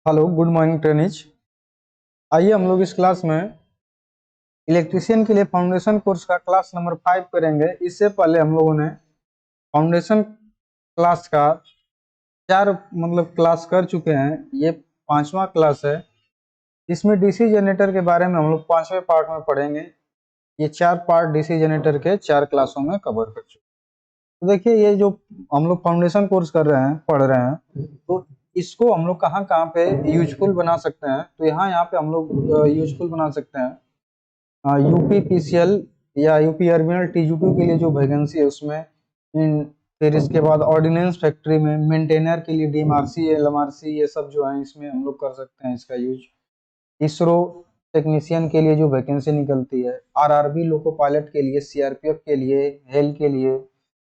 Hello, good morning trainees. आइए हम लोग इस क्लास में इलेक्ट्रीशियन के लिए फाउंडेशन कोर्स का क्लास नंबर 5 करेंगे। इससे पहले हम लोगों ने फाउंडेशन क्लास का चार क्लास कर चुके हैं। ये पांचवा क्लास है। इसमें डीसी जनरेटर के बारे में हम लोग पांचवें पार्ट में पढ़ेंगे। ये चार पार्ट डीसी जनरेटर के चार क्लासों में कवर कर चुके हैं। तो देखिए, ये जो हम लोग फाउंडेशन कोर्स कर रहे हैं, पढ़ रहे हैं, तो इसको हम लोग कहाँ कहाँ पे यूजफुल बना सकते हैं। तो यहाँ यहाँ पे हम लोग यूजफुल बना सकते हैं यूपी पीसीएल या यूपी अर्बिनल टीजीटी के लिए जो वैकेंसी है उसमें। फिर इसके बाद ऑर्डिनेंस फैक्ट्री में मेंटेनर के लिए डीएमआरसी एलएमआरसी ये सब जो है इसमें हम लोग कर सकते हैं इसका यूज। इसरो टेक्नीशियन के लिए जो वैकेंसी निकलती है, आरआरबी लोको पायलट के लिए, सीआरपीएफ के लिए, हेल के लिए,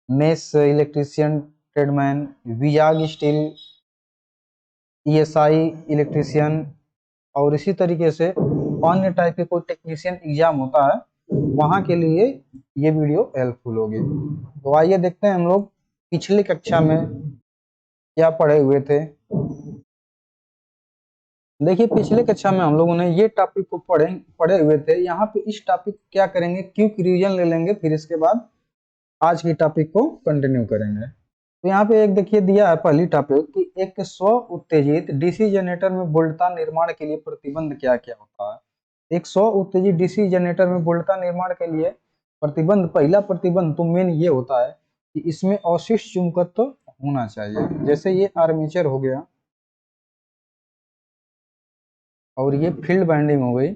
mess electrician tradesman, Vizag steel, ESI electrician, और इसी तरीके से अन्य टाइप के कोई टेक्नीशियन एग्जाम होता है वहां के लिए ये वीडियो हेल्पफुल होगी। तो आइए देखते हैं हम लोग पिछली कक्षा में क्या पढ़े हुए थे। देखिए, पिछले कक्षा में हम लोगों ने ये टॉपिक को पढ़े हुए थे। यहाँ पे इस टॉपिक क्या करेंगे, क्विक रिवीजन ले लेंगे, फिर इसके बाद आज की टॉपिक को कंटिन्यू करेंगे। तो यहाँ पे एक देखिए दिया है पहली टॉपिक कि एक स्व उत्तेजित डीसी जनरेटर में वोल्टता निर्माण के लिए प्रतिबंध क्या क्या होता है। एक स्व उत्तेजित डीसी जनरेटर में वोल्टता निर्माण के लिए प्रतिबंध, पहला प्रतिबंध तो मेन ये होता है कि इसमें अवशिष्ट चुंबकत्व होना चाहिए। जैसे ये आर्मेचर हो गया और ये फील्ड वाइंडिंग हो गई।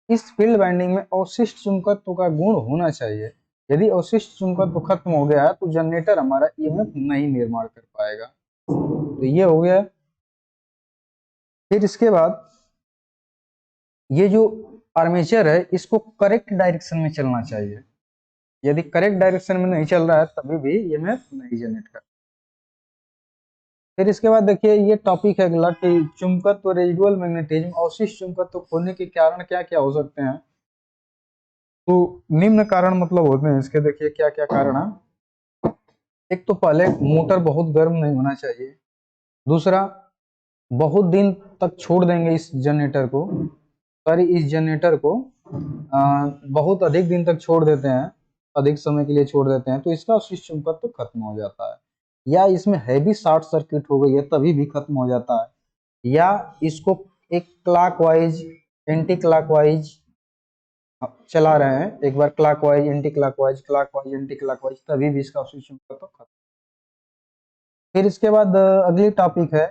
इस फील्ड वाइंडिंग में अवशिष्ट चुंबकत्व का गुण होना चाहिए। यदि अवशिष्ट चुंबकत्व खत्म हो गया है तो जनरेटर हमारा ईएमएफ नहीं निर्माण कर पाएगा। तो ये हो गया। फिर इसके बाद ये जो आर्मेचर है इसको करेक्ट डायरेक्शन में चलना चाहिए। यदि करेक्ट डायरेक्शन में नहीं चल रहा है तभी भी ईएमएफ नहीं जनरेट कर। फिर इसके बाद देखिए ये टॉपिक है अगला कि चुंबकत्व रेजिडुअल मैग्नेटिज्म, अवशिष्ट चुंबकत्व खोने के कारण क्या क्या हो सकते हैं। तो निम्न कारण होते हैं इसके। देखिए क्या क्या कारण है। एक तो पहले मोटर बहुत गर्म नहीं होना चाहिए। दूसरा, बहुत दिन तक छोड़ देंगे इस जनरेटर को, इस जनरेटर को बहुत अधिक दिन तक छोड़ देते हैं, अधिक समय के लिए छोड़ देते हैं तो इसका अवशिष्ट चुंबकत्व तो खत्म हो जाता है। या इसमें हैवी शॉर्ट सर्किट हो गई है तभी भी खत्म हो जाता है। या इसको एक क्लॉकवाइज एंटी क्लॉकवाइज चला रहे हैं, एक बार clockwise anti clockwise, clockwise anti clockwise, तभी भी इसका अवशिष्ट चुंबकत्व खत्म। फिर इसके बाद अगली टॉपिक है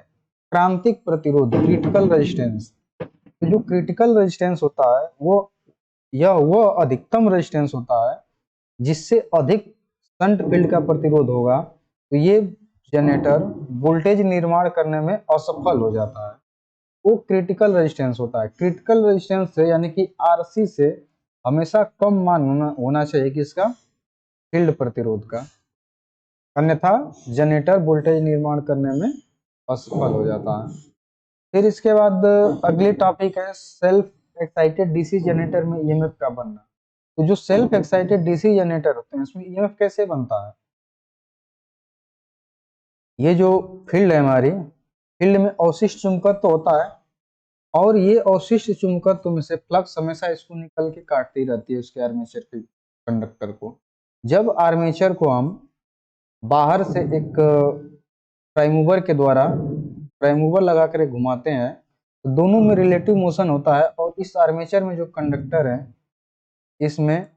क्रांतिक प्रतिरोध, क्रिटिकल रेजिस्टेंस। तो जो क्रिटिकल रेजिस्टेंस होता है वो अधिकतम रेजिस्टेंस होता है जिससे अधिक शंट फील्ड का प्रतिरोध होगा तो ये जनरेटर वोल्टेज निर्माण करने में असफल हो जाता है। वो क्रिटिकल रेजिस्टेंस होता है। क्रिटिकल रेजिस्टेंस से यानी कि आरसी से हमेशा कम मान होना चाहिए कि इसका फील्ड प्रतिरोध का, अन्यथा जनरेटर वोल्टेज निर्माण करने में असफल हो जाता है। फिर इसके बाद अगली टॉपिक है सेल्फ एक्साइटेड डीसी जनरेटर में ईएमएफ का बनना। तो जो सेल्फ एक्साइटेड डीसी जनरेटर होते हैं उसमें ईएमएफ कैसे बनता है। ये जो फील्ड है हमारी, फील्ड में अवशिष्ट चुंबकत्व होता है और ये अवशिष्ट चुंबकत्व में से फ्लक्स हमेशा इसको निकल के काटती रहती है उसके आर्मेचर के कंडक्टर को। जब आर्मेचर को हम बाहर से एक प्राइम के द्वारा प्राइम लगा कर घुमाते हैं तो दोनों में रिलेटिव मोशन होता है और इस आर्मेचर में जो कंडक्टर है इसमें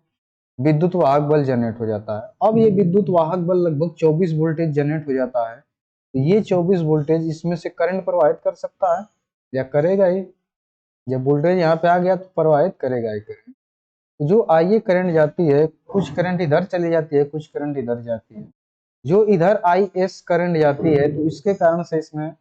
विद्युत वाहक बल जनरेट हो जाता है। अब ये विद्युत वाहक बल लगभग 24 वोल्टेज जनरेट हो जाता है। तो ये 24 वोल्टेज इसमें से करंट प्रवाहित कर सकता है या करेगा ही। जब वोल्टेज यहाँ पे आ गया तो प्रवाहित करेगा ही करंट। तो जो आईए करंट जाती है, कुछ करंट इधर चली जाती है, कुछ करंट इधर जाती है। जो इधर आई एस करंट जाती है तो इसके कारण से इसमें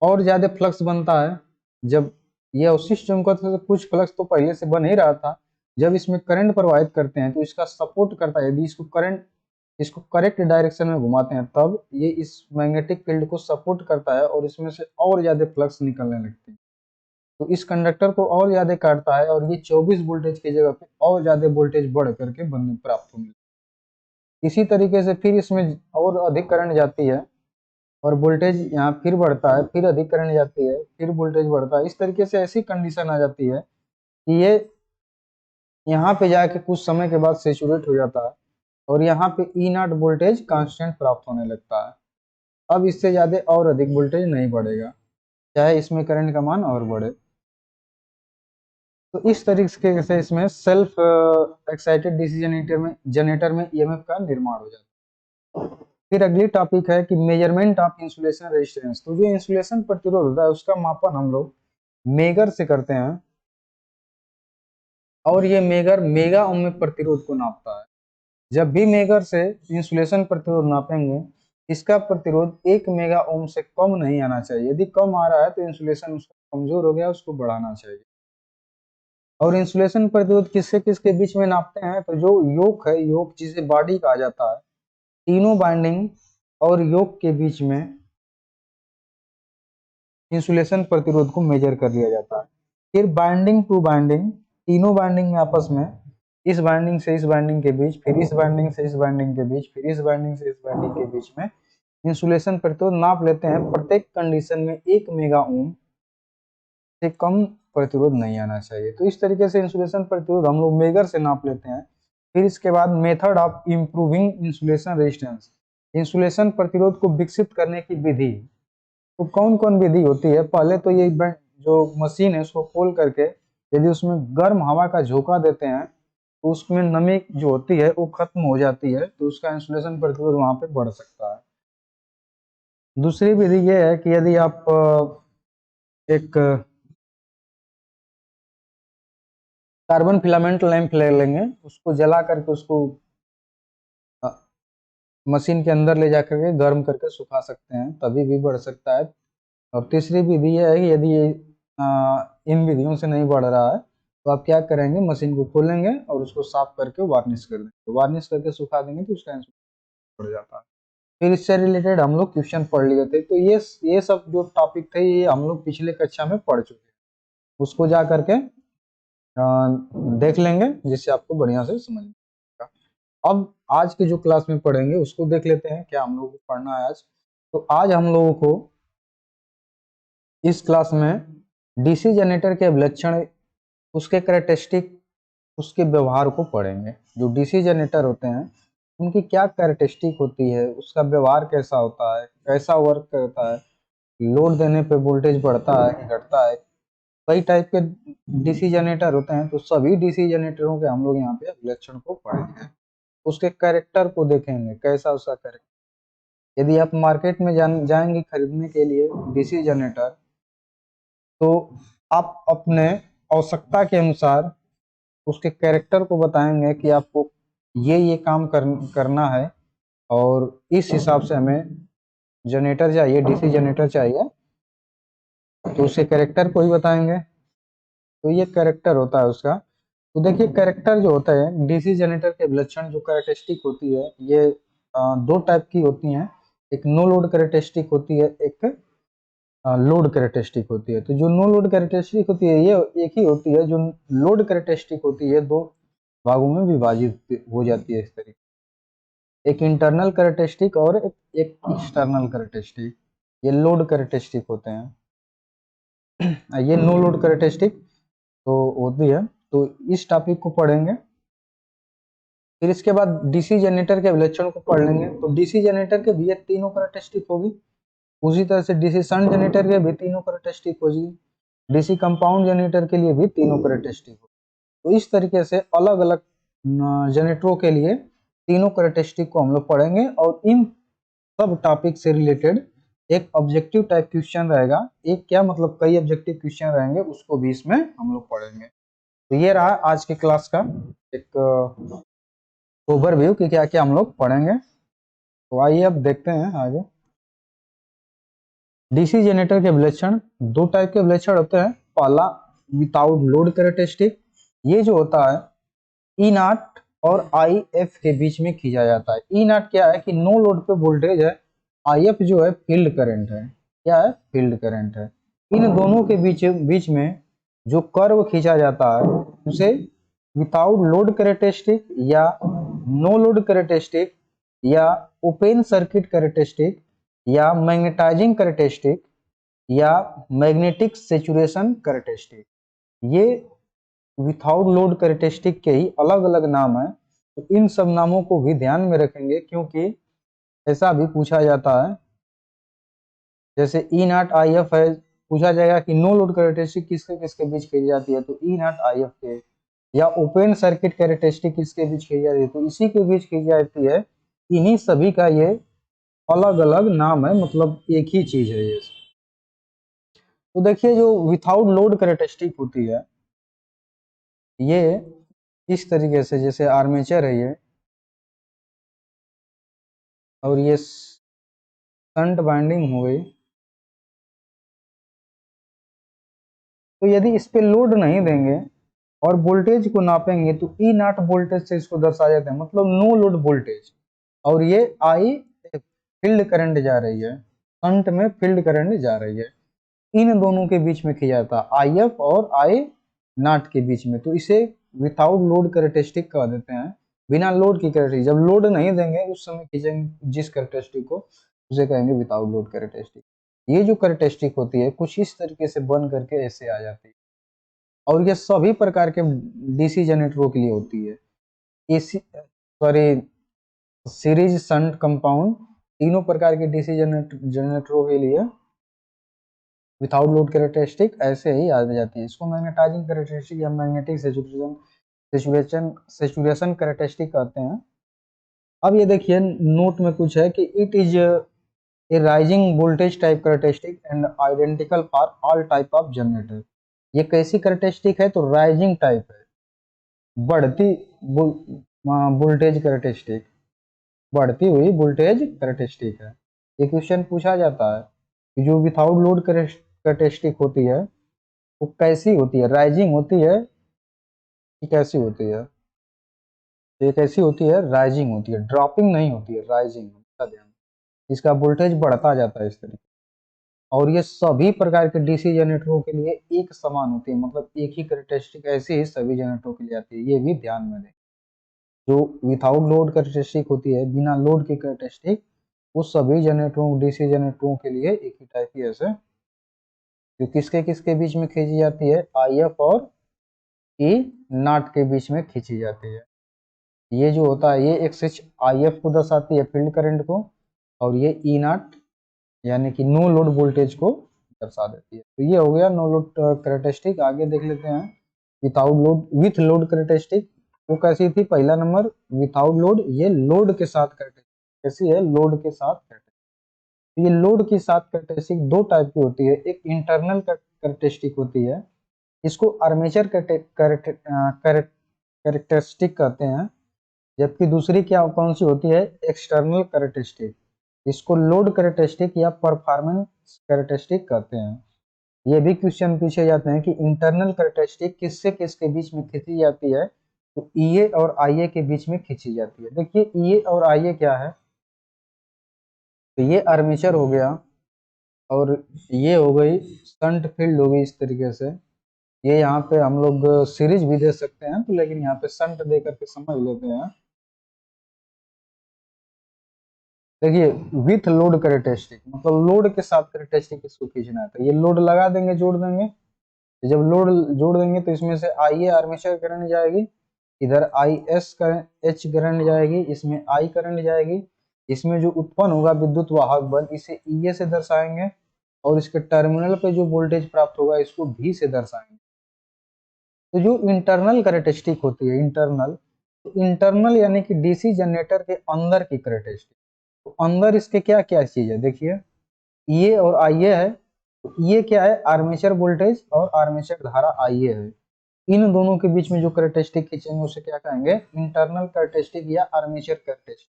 और ज्यादा फ्लक्स बनता है। जब ये अवशिष्ट चुंबकत्व से कुछ फ्लक्स तो पहले से बन ही रहा था, जब इसमें करंट प्रवाहित करते हैं तो इसका सपोर्ट करता है। यदि इसको करेक्ट डायरेक्शन में घुमाते हैं तब ये इस मैग्नेटिक फील्ड को सपोर्ट करता है और इसमें से और ज्यादा फ्लक्स निकलने लगते हैं तो इस कंडक्टर को और ज्यादा काटता है और ये 24 वोल्टेज की जगह पे और ज्यादा वोल्टेज बढ़ करके बनने प्राप्त होने। इसी तरीके से फिर इसमें और अधिक करंट जाती है और वोल्टेज यहाँ फिर बढ़ता है, फिर अधिक करंट जाती है, फिर वोल्टेज बढ़ता है। इस तरीके से ऐसी कंडीशन आ जाती है कि ये यहाँ पे जाके कुछ समय के बाद सेचुरेट हो जाता है और यहाँ पे ई नॉट वोल्टेज कांस्टेंट प्राप्त होने लगता है। अब इससे ज्यादा और अधिक वोल्टेज नहीं बढ़ेगा, चाहे इसमें करंट का मान और बढ़े। तो इस तरीके से इसमें सेल्फ एक्साइटेड डीसी जनरेटर में ईएमएफ का निर्माण हो जाता है। फिर अगली टॉपिक है कि मेजरमेंट ऑफ इंसुलेशन रेजिस्टेंस। तो जो इंसुलेशन प्रतिरोध होता है उसका मापन हम लोग मेगर से करते हैं और ये मेगर मेगा ओम में प्रतिरोध को नापता है। जब भी मेगर से इंसुलेशन प्रतिरोध नापेंगे इसका प्रतिरोध 1 मेगा ओम से कम नहीं आना चाहिए। यदि कम आ रहा है तो इंसुलेशन उसका कमजोर हो गया, उसको बढ़ाना चाहिए। और इंसुलेशन प्रतिरोध किसके किसके बीच में नापते हैं, तो जो योक है, योक जिसे बॉडी कहा जाता है, तीनों बाइंडिंग और योक के बीच में इंसुलेशन प्रतिरोध को मेजर कर लिया जाता है। फिर बाइंडिंग टू बाइंडिंग, तीनों बाइंडिंग में आपस में, इस बाइंडिंग से इस बाइंडिंग के बीच, फिर इस बाइंडिंग से इस बाइंडिंग के बीच, फिर इस बाइंडिंग से इस बाइंडिंग के बीच में इंसुलेशन प्रतिरोध नाप लेते हैं। प्रत्येक कंडीशन में 1 मेगा ओम से कम प्रतिरोध नहीं आना चाहिए। तो इस तरीके से इंसुलेशन प्रतिरोध हम लोग मेगर से नाप लेते हैं। फिर इसके बाद method of improving insulation resistance, insulation प्रतिरोध को विकसित करने की विधि। तो कौन कौन विधि होती है, पहले तो ये जो मशीन है उसको खोल करके यदि उसमें गर्म हवा का झोंका देते हैं तो उसमें नमी जो होती है वो खत्म हो जाती है, तो उसका इंसुलेशन प्रतिरोध वहां पे बढ़ सकता है। दूसरी विधि ये है कि यदि आप एक कार्बन फिलामेंट लैंप ले लेंगे, उसको जला करके उसको मशीन के अंदर ले जाकर के गर्म करके सुखा सकते हैं, तभी भी बढ़ सकता है। और तीसरी विधि यह है कि यदि ये इन विधियों से नहीं बढ़ रहा है तो आप क्या करेंगे, मशीन को खोलेंगे और उसको साफ करके वार्निश कर देंगे, वार्निश करके सुखा देंगे तो उसका इंसुलेशन बढ़ जाता है। फिर इससे रिलेटेड हम लोग क्वेश्चन पढ़ लिए थे, तो ये सब जो टॉपिक थे ये हम लोग पिछले कक्षा में पढ़ चुके हैं, उसको जा करके देख लेंगे जिससे आपको बढ़िया से समझ में आएगा। अब आज की जो क्लास में पढ़ेंगे उसको देख लेते हैं क्या हम लोगों को पढ़ना है आज। तो आज हम लोगों को इस क्लास में डीसी जनरेटर के लक्षण, उसके कैरेक्टरिस्टिक, उसके व्यवहार को पढ़ेंगे। जो डीसी जनरेटर होते हैं उनकी क्या कैरेक्टरिस्टिक होती है, उसका व्यवहार कैसा होता है, कैसा वर्क करता है, लोड देने पे वोल्टेज बढ़ता है कि घटता है। कई टाइप के डीसी जनरेटर होते हैं, तो सभी डीसी जनरेटरों के हम लोग यहाँ पे लक्षण को पढ़ेंगे, उसके कैरेक्टर को देखेंगे कैसा उसका कैरेक्टर। यदि आप मार्केट में जाएंगे खरीदने के लिए डीसी जनरेटर, तो आप अपने आवश्यकता के अनुसार उसके कैरेक्टर को बताएंगे कि आपको ये काम करना है और इस हिसाब से हमें जनरेटर चाहिए, डीसी जनरेटर चाहिए, तो उसके कैरेक्टर को ही बताएंगे। तो ये कैरेक्टर होता है उसका। तो देखिए कैरेक्टर जो होता है डीसी जनरेटर के लक्षण, जो कैरेक्टरिस्टिक होती है ये दो टाइप की होती हैं। एक नो लोड कैरेक्टरिस्टिक होती है, एक लोड कैरेक्टरिस्टिक होती है। तो जो नो लोड कैरेक्टरिस्टिक होती है ये एक ही होती है, जो लोड कैरेक्टरिस्टिक होती है दो भागों में विभाजित हो जाती है इस तरीके, एक इंटरनल कैरेक्टरिस्टिक और एक एक्सटर्नल कैरेक्टरिस्टिक, ये लोड कैरेक्टरिस्टिक होते हैं। ये नो लोड कैरेक्टरिस्टिक तो होती है। तो इस टॉपिक को पढ़ेंगे। फिर इसके बाद डीसी जनरेटर के विलक्षण को पढ़ लेंगे। तो डीसी जनरेटर के भी ये तीनों कैरेक्टरिस्टिक होगी, उसी तरह से डीसी शंट जनरेटर के भी तीनों कैरेक्टरिस्टिक होगी, डीसी कंपाउंड जनरेटर के लिए भी तीनों कैरेक्टरिस्टिक हो। तो इस तरीके से अलग अलग जनरेटरों के लिए तीनों कैरेक्टरिस्टिक को हम लोग पढ़ेंगे और इन सब टॉपिक से रिलेटेड एक ऑब्जेक्टिव टाइप क्वेश्चन रहेगा। एक क्या मतलब कई ऑब्जेक्टिव क्वेश्चन रहेंगे, उसको भी इसमें हम लोग पढ़ेंगे। तो ये रहा आज की क्लास का एक ओवरव्यू कि क्या क्या हम लोग पढ़ेंगे। तो आइए अब देखते हैं आगे। डीसी जनरेटर के विलक्षण, दो टाइप के विलक्षण होते हैं। पहला विदाउट लोड कैरेक्टरिस्टिक, ये जो होता है ई नॉट और आई एफ के बीच में खींचा जाता है। ई नॉट क्या है कि नो लोड पे वोल्टेज है, आई एफ जो है फील्ड करंट है। क्या है? फील्ड करंट है। इन दोनों के बीच में जो कर्व खींचा जाता है उसे विदाउट लोड कैरेक्टरिस्टिक या नो लोड कैरेक्टरिस्टिक या ओपन सर्किट कैरेक्टरिस्टिक या मैग्नेटाइजिंग कैरेक्टरिस्टिक या मैग्नेटिक सेचुरेशन कैरेक्टरिस्टिक, ये विथआउट लोड कैरेक्टरिस्टिक के ही अलग अलग नाम है। तो इन सब नामों को भी ध्यान में रखेंगे, क्योंकि ऐसा भी पूछा जाता है, जैसे ई नॉट आई एफ है, पूछा जाएगा कि नो लोड कैरेक्टरिस्टिक किसके किसके बीच खींची जाती है, तो ई नॉट आई एफ के। या ओपन सर्किट कैरेक्टरिस्टिक किसके बीच खींची जाती है, तो इसी के बीच खींची जाती है। इन्हीं सभी का ये अलग अलग नाम है, मतलब एक ही चीज है ये। तो देखिए जो विथआउट लोड कैरेक्टरिस्टिक होती है, ये इस तरीके से, जैसे आर्मेचर है ये, और ये शंट बाइंडिंग हो गई। तो यदि इस पे लोड नहीं देंगे और वोल्टेज को नापेंगे तो ई नॉट वोल्टेज से इसको दर्शाया जाता है, मतलब नो लोड वोल्टेज। और ये आई फील्ड करंट जा रही है, शंट में फील्ड करंट जा रही है, इन दोनों के बीच में खींचा जाता है, आई एफ और आई नॉट के बीच में। तो इसे विथआउट लोड कैरेक्टरिस्टिक कह देते हैं, बिना लोड की कैरेक्टरिस्टिक। जब लोड नहीं देंगे उस समय खींचेंगे जिस कैरेक्टरिस्टिक को, उसे कहेंगे विथआउट लोड कैरेक्टरिस्टिक। ये जो कैरेक्टरिस्टिक होती है कुछ इस तरीके से बन करके ऐसे आ जाती है, और ये सभी प्रकार के डीसी जनरेटरों के लिए होती है। AC sorry series shunt compound, तीनों प्रकार के डीसी जनरेटरों के लिए विथआउट लोड कैरेक्टरिस्टिक ऐसे ही आ जाती है। इसको मैग्नेटाइजिंग कैरेक्टरिस्टिक या मैग्नेटिक सेचुरेशन कैरेक्टरिस्टिक कहते हैं। अब ये देखिए नोट में कुछ है कि it is a rising voltage type characteristic and identical for all type of generator. ये कैसी कैरेक्टरिस्टिक है, तो राइजिंग टाइप है, बढ़ती वोल्टेज कैरेक्टरिस्टिक, बढ़ती हुई वोल्टेज कैरेक्टरिस्टिक है। ये क्वेश्चन पूछा जाता है कि जो विथआउट लोड कैरेक्टरिस्टिक होती है वो कैसी होती है, राइजिंग होती है कि कैसी होती है। तो ये कैसी होती है, राइजिंग होती है, ड्रॉपिंग नहीं होती है, राइजिंग का ध्यान, इसका वोल्टेज बढ़ता जाता है इस तरीके। और ये सभी प्रकार के डीसी जनरेटरों के लिए एक समान होती है, मतलब एक ही कैरेक्टरिस्टिक ऐसे ही सभी जनरेटरों के लिए आती है, ये भी ध्यान में दें। जो विथआउट लोड कैरेक्टरिस्टिक होती है, बिना लोड की कैरेक्टरिस्टिक, वो सभी जनरेटरों डीसी जनरेटरों के लिए एक ही टाइप की ऐसे, जो किसके किसके बीच में खींची जाती है, आई एफ और ई नॉट के बीच में खींची जाती है। ये जो होता है ये एक स्विच आई एफ को दर्शाती है फील्ड करंट को, और ये ई नॉट यानी कि नो लोड वोल्टेज को दर्शा देती है। तो ये हो गया नो लोड कैरेक्टरिस्टिक। आगे देख लेते हैं without load with load characteristic. वो कैसी थी, पहला नंबर विथआउट लोड, ये लोड के साथ कैरेक्टरिस्टिक कैसी है, लोड के साथ कैरेक्टरिस्टिक। तो ये लोड के साथ कैरेक्टरिस्टिक दो टाइप की होती है, एक इंटरनल कैरेक्टरिस्टिक होती है, इसको आर्मेचर कैरेक्टरिस्टिक कहते हैं, जबकि दूसरी क्या कौन सी होती है, एक्सटर्नल कैरेक्टरिस्टिक, इसको लोड कैरेक्टरिस्टिक या परफॉर्मेंस कैरेक्टरिस्टिक कहते हैं। ये भी क्वेश्चन पूछे जाते हैं कि इंटरनल कैरेक्टरिस्टिक किससे किसके बीच में खींची जाती है, तो ईए और आईए के बीच में खींची जाती है। देखिए ईए और आईए क्या है, तो ये आर्मेचर हो गया, और ये हो गई शंट फील्ड हो गई इस तरीके से। ये यहाँ पे हम लोग सीरीज भी दे सकते हैं, तो लेकिन यहाँ पे शंट दे करके समझ लेते हैं। देखिए विथ लोड कैरेक्टरिस्टिक, मतलब लोड के साथ कैरेक्टरिस्टिक इसको खींचना है, तो ये लोड लगा देंगे, जोड़ देंगे। तो जब लोड जोड़ देंगे तो इसमें से आई ए आर्मेचर करंट जाएगी, इधर I S current H current जाएगी, इसमें आई करंट जाएगी। इसमें जो उत्पन्न होगा विद्युत वाहक बल, इसे ई ए से दर्शाएंगे, और इसके टर्मिनल पे जो वोल्टेज प्राप्त होगा इसको भी से दर्शाएंगे। तो जो इंटरनल कैरेक्टरिस्टिक होती है, इंटरनल, तो इंटरनल यानी कि डीसी जनरेटर के अंदर की कैरेक्टरिस्टिक। तो अंदर इसके क्या क्या चीज है, देखिए ये और आईए है, तो ये क्या है, आर्मेचर वोल्टेज और आर्मेचर धारा आईए है। इन दोनों के बीच में जो कैरेक्टरिस्टिक खींचेंगे उसे क्या कहेंगे, इंटरनल कैरेक्टरिस्टिक या आर्मेचर कैरेक्टरिस्टिक।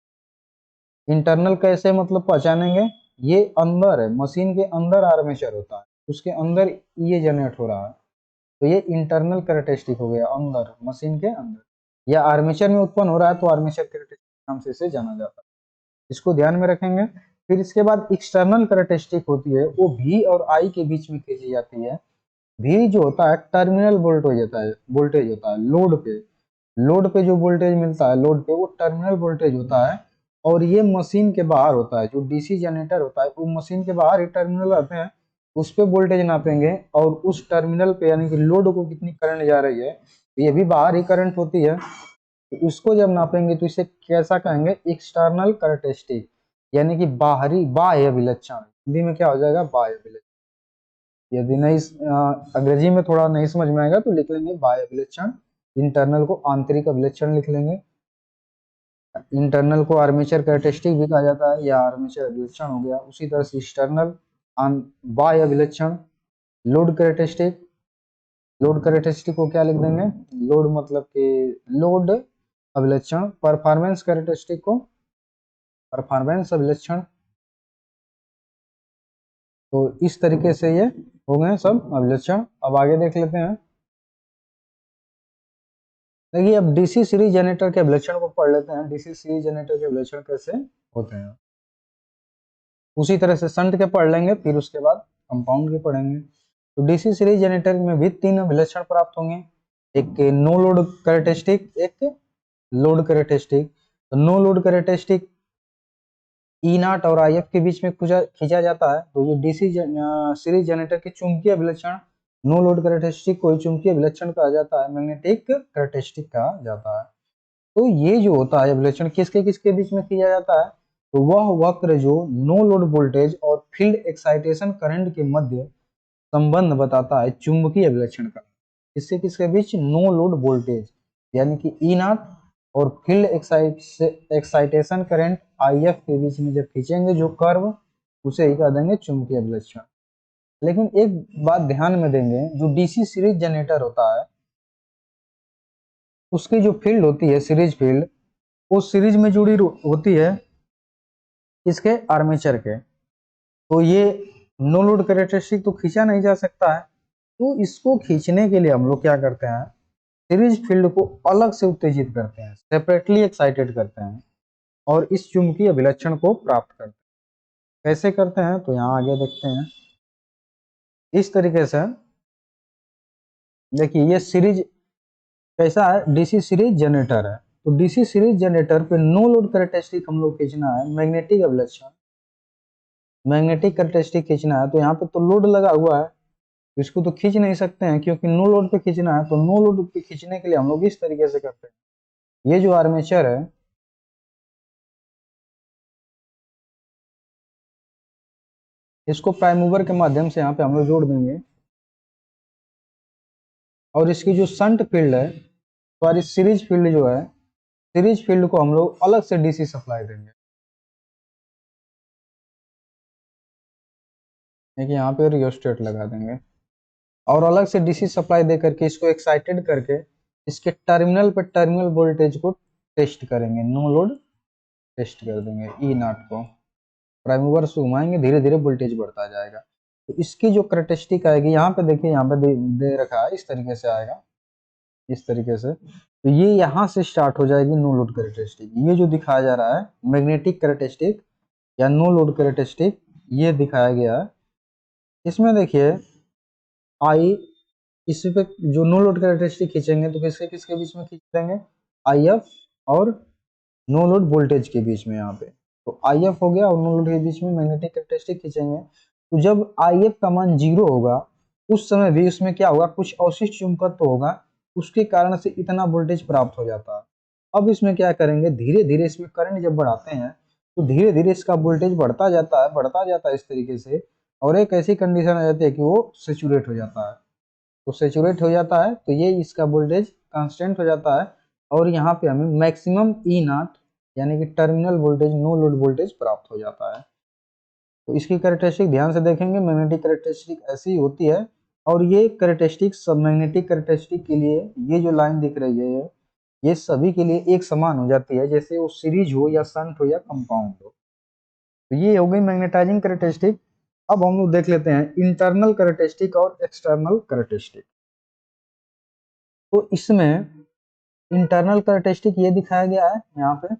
इंटरनल कैसे मतलब पहचानेंगे, ये अंदर है, मशीन के अंदर आर्मेचर होता है, उसके अंदर ये जनरेट हो रहा है, तो ये इंटरनल कैरेक्टरिस्टिक हो गया, अंदर मशीन के अंदर, या आर्मेचर में उत्पन्न हो रहा है तो आर्मेचर कैरेक्टरिस्टिक नाम से इसे जाना जाता है। इसको ध्यान में रखेंगे। फिर इसके बाद एक्सटर्नल कैरेक्टरिस्टिक होती है, वो भी और आई के बीच में खींची जाती है। भी जो होता है टर्मिनल वोल्टेज होता है, वोल्टेज होता है लोड पे, लोड पे जो वोल्टेज मिलता है लोड पे वो टर्मिनल वोल्टेज होता है। और ये मशीन के बाहर होता है, जो डीसी जनरेटर होता है वो मशीन के बाहर एक टर्मिनल आते हैं, उस पे वोल्टेज नापेंगे और उस टर्मिनल पे यानी कि लोड को कितनी करंट जा रही है, ये भी बाहर ही करंट होती है, तो उसको जब नापेंगे तो इसे कैसा कहेंगे, एक्सटर्नल कैरेक्टरिस्टिक, यानी कि बाहरी बाह्य विलक्षण। हिंदी में क्या हो जाएगा, बाह्य विलक्षण। यदि नहीं अंग्रेजी में थोड़ा नहीं समझ में आएगा तो लिख लेंगे बाह्य विलक्षण। इंटरनल को आंतरिक अभिलक्षण लिख लेंगे। इंटरनल को आर्मेचर कैरेक्टरिस्टिक भी कहा जाता है या आर्मेचर अभिलक्षण हो गया। उसी तरह से एक्सटर्नल बाह्य अभिलक्षण, लोड कैरेक्टरिस्टिक, लोड कैरेक्टरिस्टिक को क्या लिख देंगे, लोड मतलब कि लोड अभिलक्षण। परफॉर्मेंस कैरेक्टरिस्टिक को परफॉर्मेंस अभिलक्षण। तो इस तरीके से ये हो गए सब अभिलक्षण। अब आगे देख लेते हैं। देखिए अब डीसी सीरीज जनरेटर के अभिलक्षण को पढ़ लेते हैं। डीसी सीरीज जनरेटर के अभिलक्षण कैसे होते हैं, उसी तरह से शंट के पढ़ लेंगे, फिर उसके बाद कंपाउंड के पढ़ेंगे। तो डीसी सीरीज जनरेटर में भी 3 अभिलक्षण प्राप्त होंगे, एक नो लोड कैरेक्टरिस्टिक, एक लोड कैरेक्टरिस्टिक। तो no load characteristic E naught और आई एफ के बीच में खींचा जाता है, तो ये डीसी सीरीज जनरेटर के चुंबकीय अभिलक्षण नो लोड कैरेक्टरिस्टिक को चुंबकीय अभिलक्षण कहा जाता है, मैग्नेटिक कैरेक्टरिस्टिक कहा जाता है। तो ये जो होता है अभिलक्षण किसके किसके बीच में किया जाता है, तो वह वक्र जो नो लोड वोल्टेज और फील्ड एक्साइटेशन करंट के मध्य संबंध बताता है चुंबकीय अभिलक्षण का। किसके किसके बीच, नो लोड वोल्टेज यानी कि ई नॉट और field excitation current I F के बीच में जब खींचेंगे जो कर्व, उसे ही कह देंगे चुंबकीय अभिलक्षण। लेकिन एक बात ध्यान में देंगे, जो डीसी सीरीज जनरेटर होता है उसकी जो फील्ड होती है सीरीज फील्ड, वो सीरीज में जुड़ी होती है इसके आर्मेचर के। तो ये नो लोड कैरेक्टरिस्टिक तो खींचा नहीं जा सकता है, तो इसको खींचने के लिए हम लोग क्या करते हैं, सीरीज फील्ड को अलग से उत्तेजित करते हैं, सेपरेटली एक्साइटेड करते हैं और इस चुंबकीय अभिलक्षण को प्राप्त करते हैं। कैसे करते हैं तो यहाँ आगे देखते हैं। इस तरीके से देखिए ये सीरीज कैसा है, डीसी सीरीज जनरेटर है। तो डीसी सीरीज जनरेटर पे नो लोड कैरेक्टरिस्टिक हम लोग खींचना है, मैग्नेटिक अभिलक्षण, मैग्नेटिक कैरेक्टरिस्टिक खींचना है। तो यहाँ पे तो लोड लगा हुआ है, इसको तो खींच नहीं सकते हैं क्योंकि नो लोड पे खींचना है। तो नो लोड पे खींचने के लिए हम लोग इस तरीके से करते हैं, ये जो आर्मेचर है इसको प्राइम मूवर के माध्यम से यहाँ पे हम लोग जोड़ देंगे और इसकी जो शंट फील्ड है, सॉरी सीरीज फील्ड जो है, सीरीज फील्ड को हम लोग अलग से डीसी सप्लाई देंगे। देखिए यहाँ पे रियोस्टेट लगा देंगे और अलग से डीसी सप्लाई दे करके इसको एक्साइटेड करके इसके टर्मिनल पर टर्मिनल वोल्टेज को टेस्ट करेंगे, नो लोड टेस्ट कर देंगे। ई नॉट को प्राइम मूवर से घुमाएंगे, धीरे धीरे वोल्टेज बढ़ता जाएगा। तो इसकी जो कैरेक्टरिस्टिक आएगी यहाँ पे देखिए, यहाँ पे दे रखा है, इस तरीके से आएगा, इस तरीके से। तो ये यहाँ से स्टार्ट हो जाएगी नो लोड कैरेक्टरिस्टिक। ये जो दिखाया जा रहा है मैग्नेटिक कैरेक्टरिस्टिक या नो लोड कैरेक्टरिस्टिक, ये दिखाया गया है। इसमें देखिए आई, इस पे जो नो लोड कैरेक्टरिस्टिक खींचेंगे तो किसके किसके बीच में खींच देंगे, आई एफ और नो लोड वोल्टेज के बीच में। यहाँ पे तो आई एफ हो गया और नो लोड के बीच में मैग्नेटिक कैरेक्टरिस्टिक खींचेंगे। तो जब आई एफ का मान 0 होगा उस समय भी उसमें क्या होगा, कुछ अवशिष्ट चुंबकत्व तो होगा, उसके कारण से इतना वोल्टेज प्राप्त हो जाता है। अब इसमें क्या करेंगे, धीरे धीरे इसमें करंट जब बढ़ाते हैं तो धीरे धीरे इसका वोल्टेज बढ़ता जाता है, बढ़ता जाता है इस तरीके से, और एक ऐसी कंडीशन आ जाती है कि वो सेचुरेट हो जाता है। तो सेचुरेट हो जाता है तो ये इसका वोल्टेज कांस्टेंट हो जाता है और यहाँ पे हमें मैक्सिमम ई नॉट यानी कि terminal voltage, no load voltage प्राप्त हो जाता है। तो इसकी कैरेक्टरिस्टिक ध्यान से देखेंगे, मैग्नेटिक कैरेक्टरिस्टिक ऐसी होती है। और ये कैरेक्टरिस्टिक सब मैग्नेटिक कैरेक्टरिस्टिक के लिए ये जो लाइन दिख रही है ये सभी के लिए एक समान हो जाती है, जैसे वो सीरीज हो या शंट हो या कंपाउंड हो। तो ये हो गई मैग्नेटाइजिंग कैरेक्टरिस्टिक। अब हम लोग देख लेते हैं इंटरनल कैरेक्टरिस्टिक और एक्सटर्नल कैरेक्टरिस्टिक। तो इसमें इंटरनल कैरेक्टरिस्टिक ये दिखाया गया है यहाँ पे,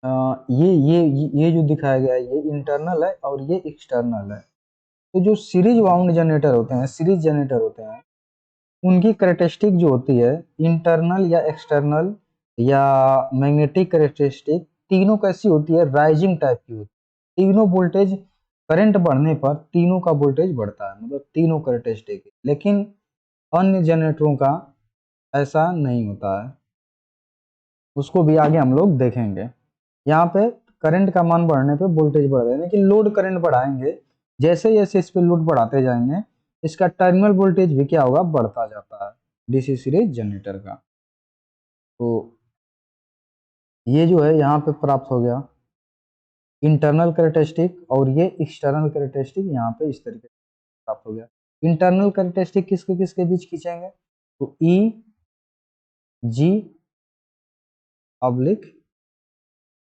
ये जो दिखाया गया है ये इंटरनल है और ये एक्सटर्नल है। तो जो सीरीज वाउंड जनरेटर होते हैं, सीरीज जनरेटर होते हैं, उनकी कैरेक्टरिस्टिक जो होती है इंटरनल या एक्सटर्नल या मैग्नेटिक कैरेक्टरिस्टिक, तीनों कैसी होती है, राइजिंग टाइप की होती है। तीनों वोल्टेज करंट बढ़ने पर तीनों का वोल्टेज बढ़ता है, मतलब तीनों कैरेक्टरिस्टिक। लेकिन अन्य जनरेटरों का ऐसा नहीं होता है, उसको भी आगे हम लोग देखेंगे। यहाँ पे करंट का मान बढ़ने पे वोल्टेज बढ़ जाएगा, लेकिन लोड करंट बढ़ाएंगे, जैसे जैसे इस पे लोड बढ़ाते जाएंगे इसका टर्मिनल वोल्टेज भी क्या होगा, बढ़ता जाता है डीसी सीरीज जनरेटर का। तो ये जो है यहाँ पे प्राप्त हो गया इंटरनल कैरेक्टरिस्टिक, और ये एक्सटर्नल कैरेक्टरिस्टिक यहाँ पे इस तरीके से प्राप्त हो गया। इंटरनल कैरेक्टरिस्टिक किसके किसके बीच खींचेंगे, तो ई जी ऑब्लिक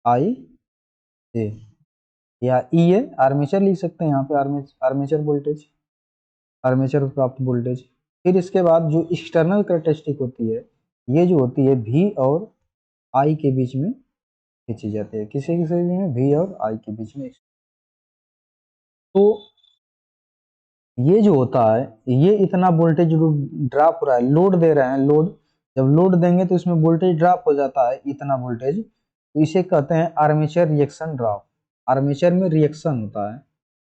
आई ए, या ई ए आर्मेचर लिख सकते हैं यहाँ पे, आर्मेचर वोल्टेज, आर्मेचर प्राप्त वोल्टेज। फिर इसके बाद जो एक्सटर्नल कैरेक्टरिस्टिक होती है, ये जो होती है V और I के बीच में खींची जाती है, किसी किसी में V और I के बीच में। तो ये जो होता है, ये इतना वोल्टेज ड्रॉप हो रहा है, लोड दे रहे हैं, लोड जब लोड देंगे तो इसमें वोल्टेज ड्रॉप हो जाता है इतना वोल्टेज, तो इसे कहते हैं आर्मेचर रिएक्शन ड्रॉप। आर्मेचर में रिएक्शन होता है।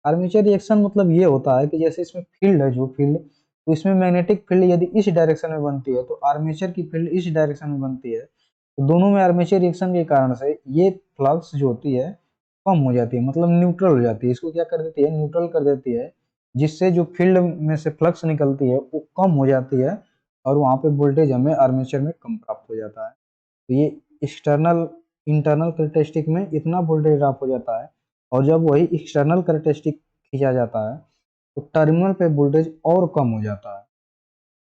आर्मेचर रिएक्शन मतलब ये होता है कि जैसे इसमें फील्ड है, जो फील्ड, तो इसमें मैग्नेटिक फील्ड यदि इस डायरेक्शन में बनती है तो आर्मेचर की फील्ड इस डायरेक्शन में बनती है, तो दोनों में आर्मेचर रिएक्शन के कारण से ये फ्लक्स जो होती है कम हो जाती है, मतलब न्यूट्रल हो जाती है। इसको क्या कर देती है, न्यूट्रल कर देती है, जिससे जो फील्ड में से फ्लक्स निकलती है वो कम हो जाती है, और वहां पे वोल्टेज हमें आर्मेचर में कम प्राप्त हो जाता है। तो ये एक्सटर्नल इंटरनल कैरेक्टरिस्टिक में इतना वोल्टेज ड्रॉप हो जाता है, और जब वही एक्सटर्नल कैरेक्टरिस्टिक खींचा जाता है तो टर्मिनल पे वोल्टेज और कम हो जाता है,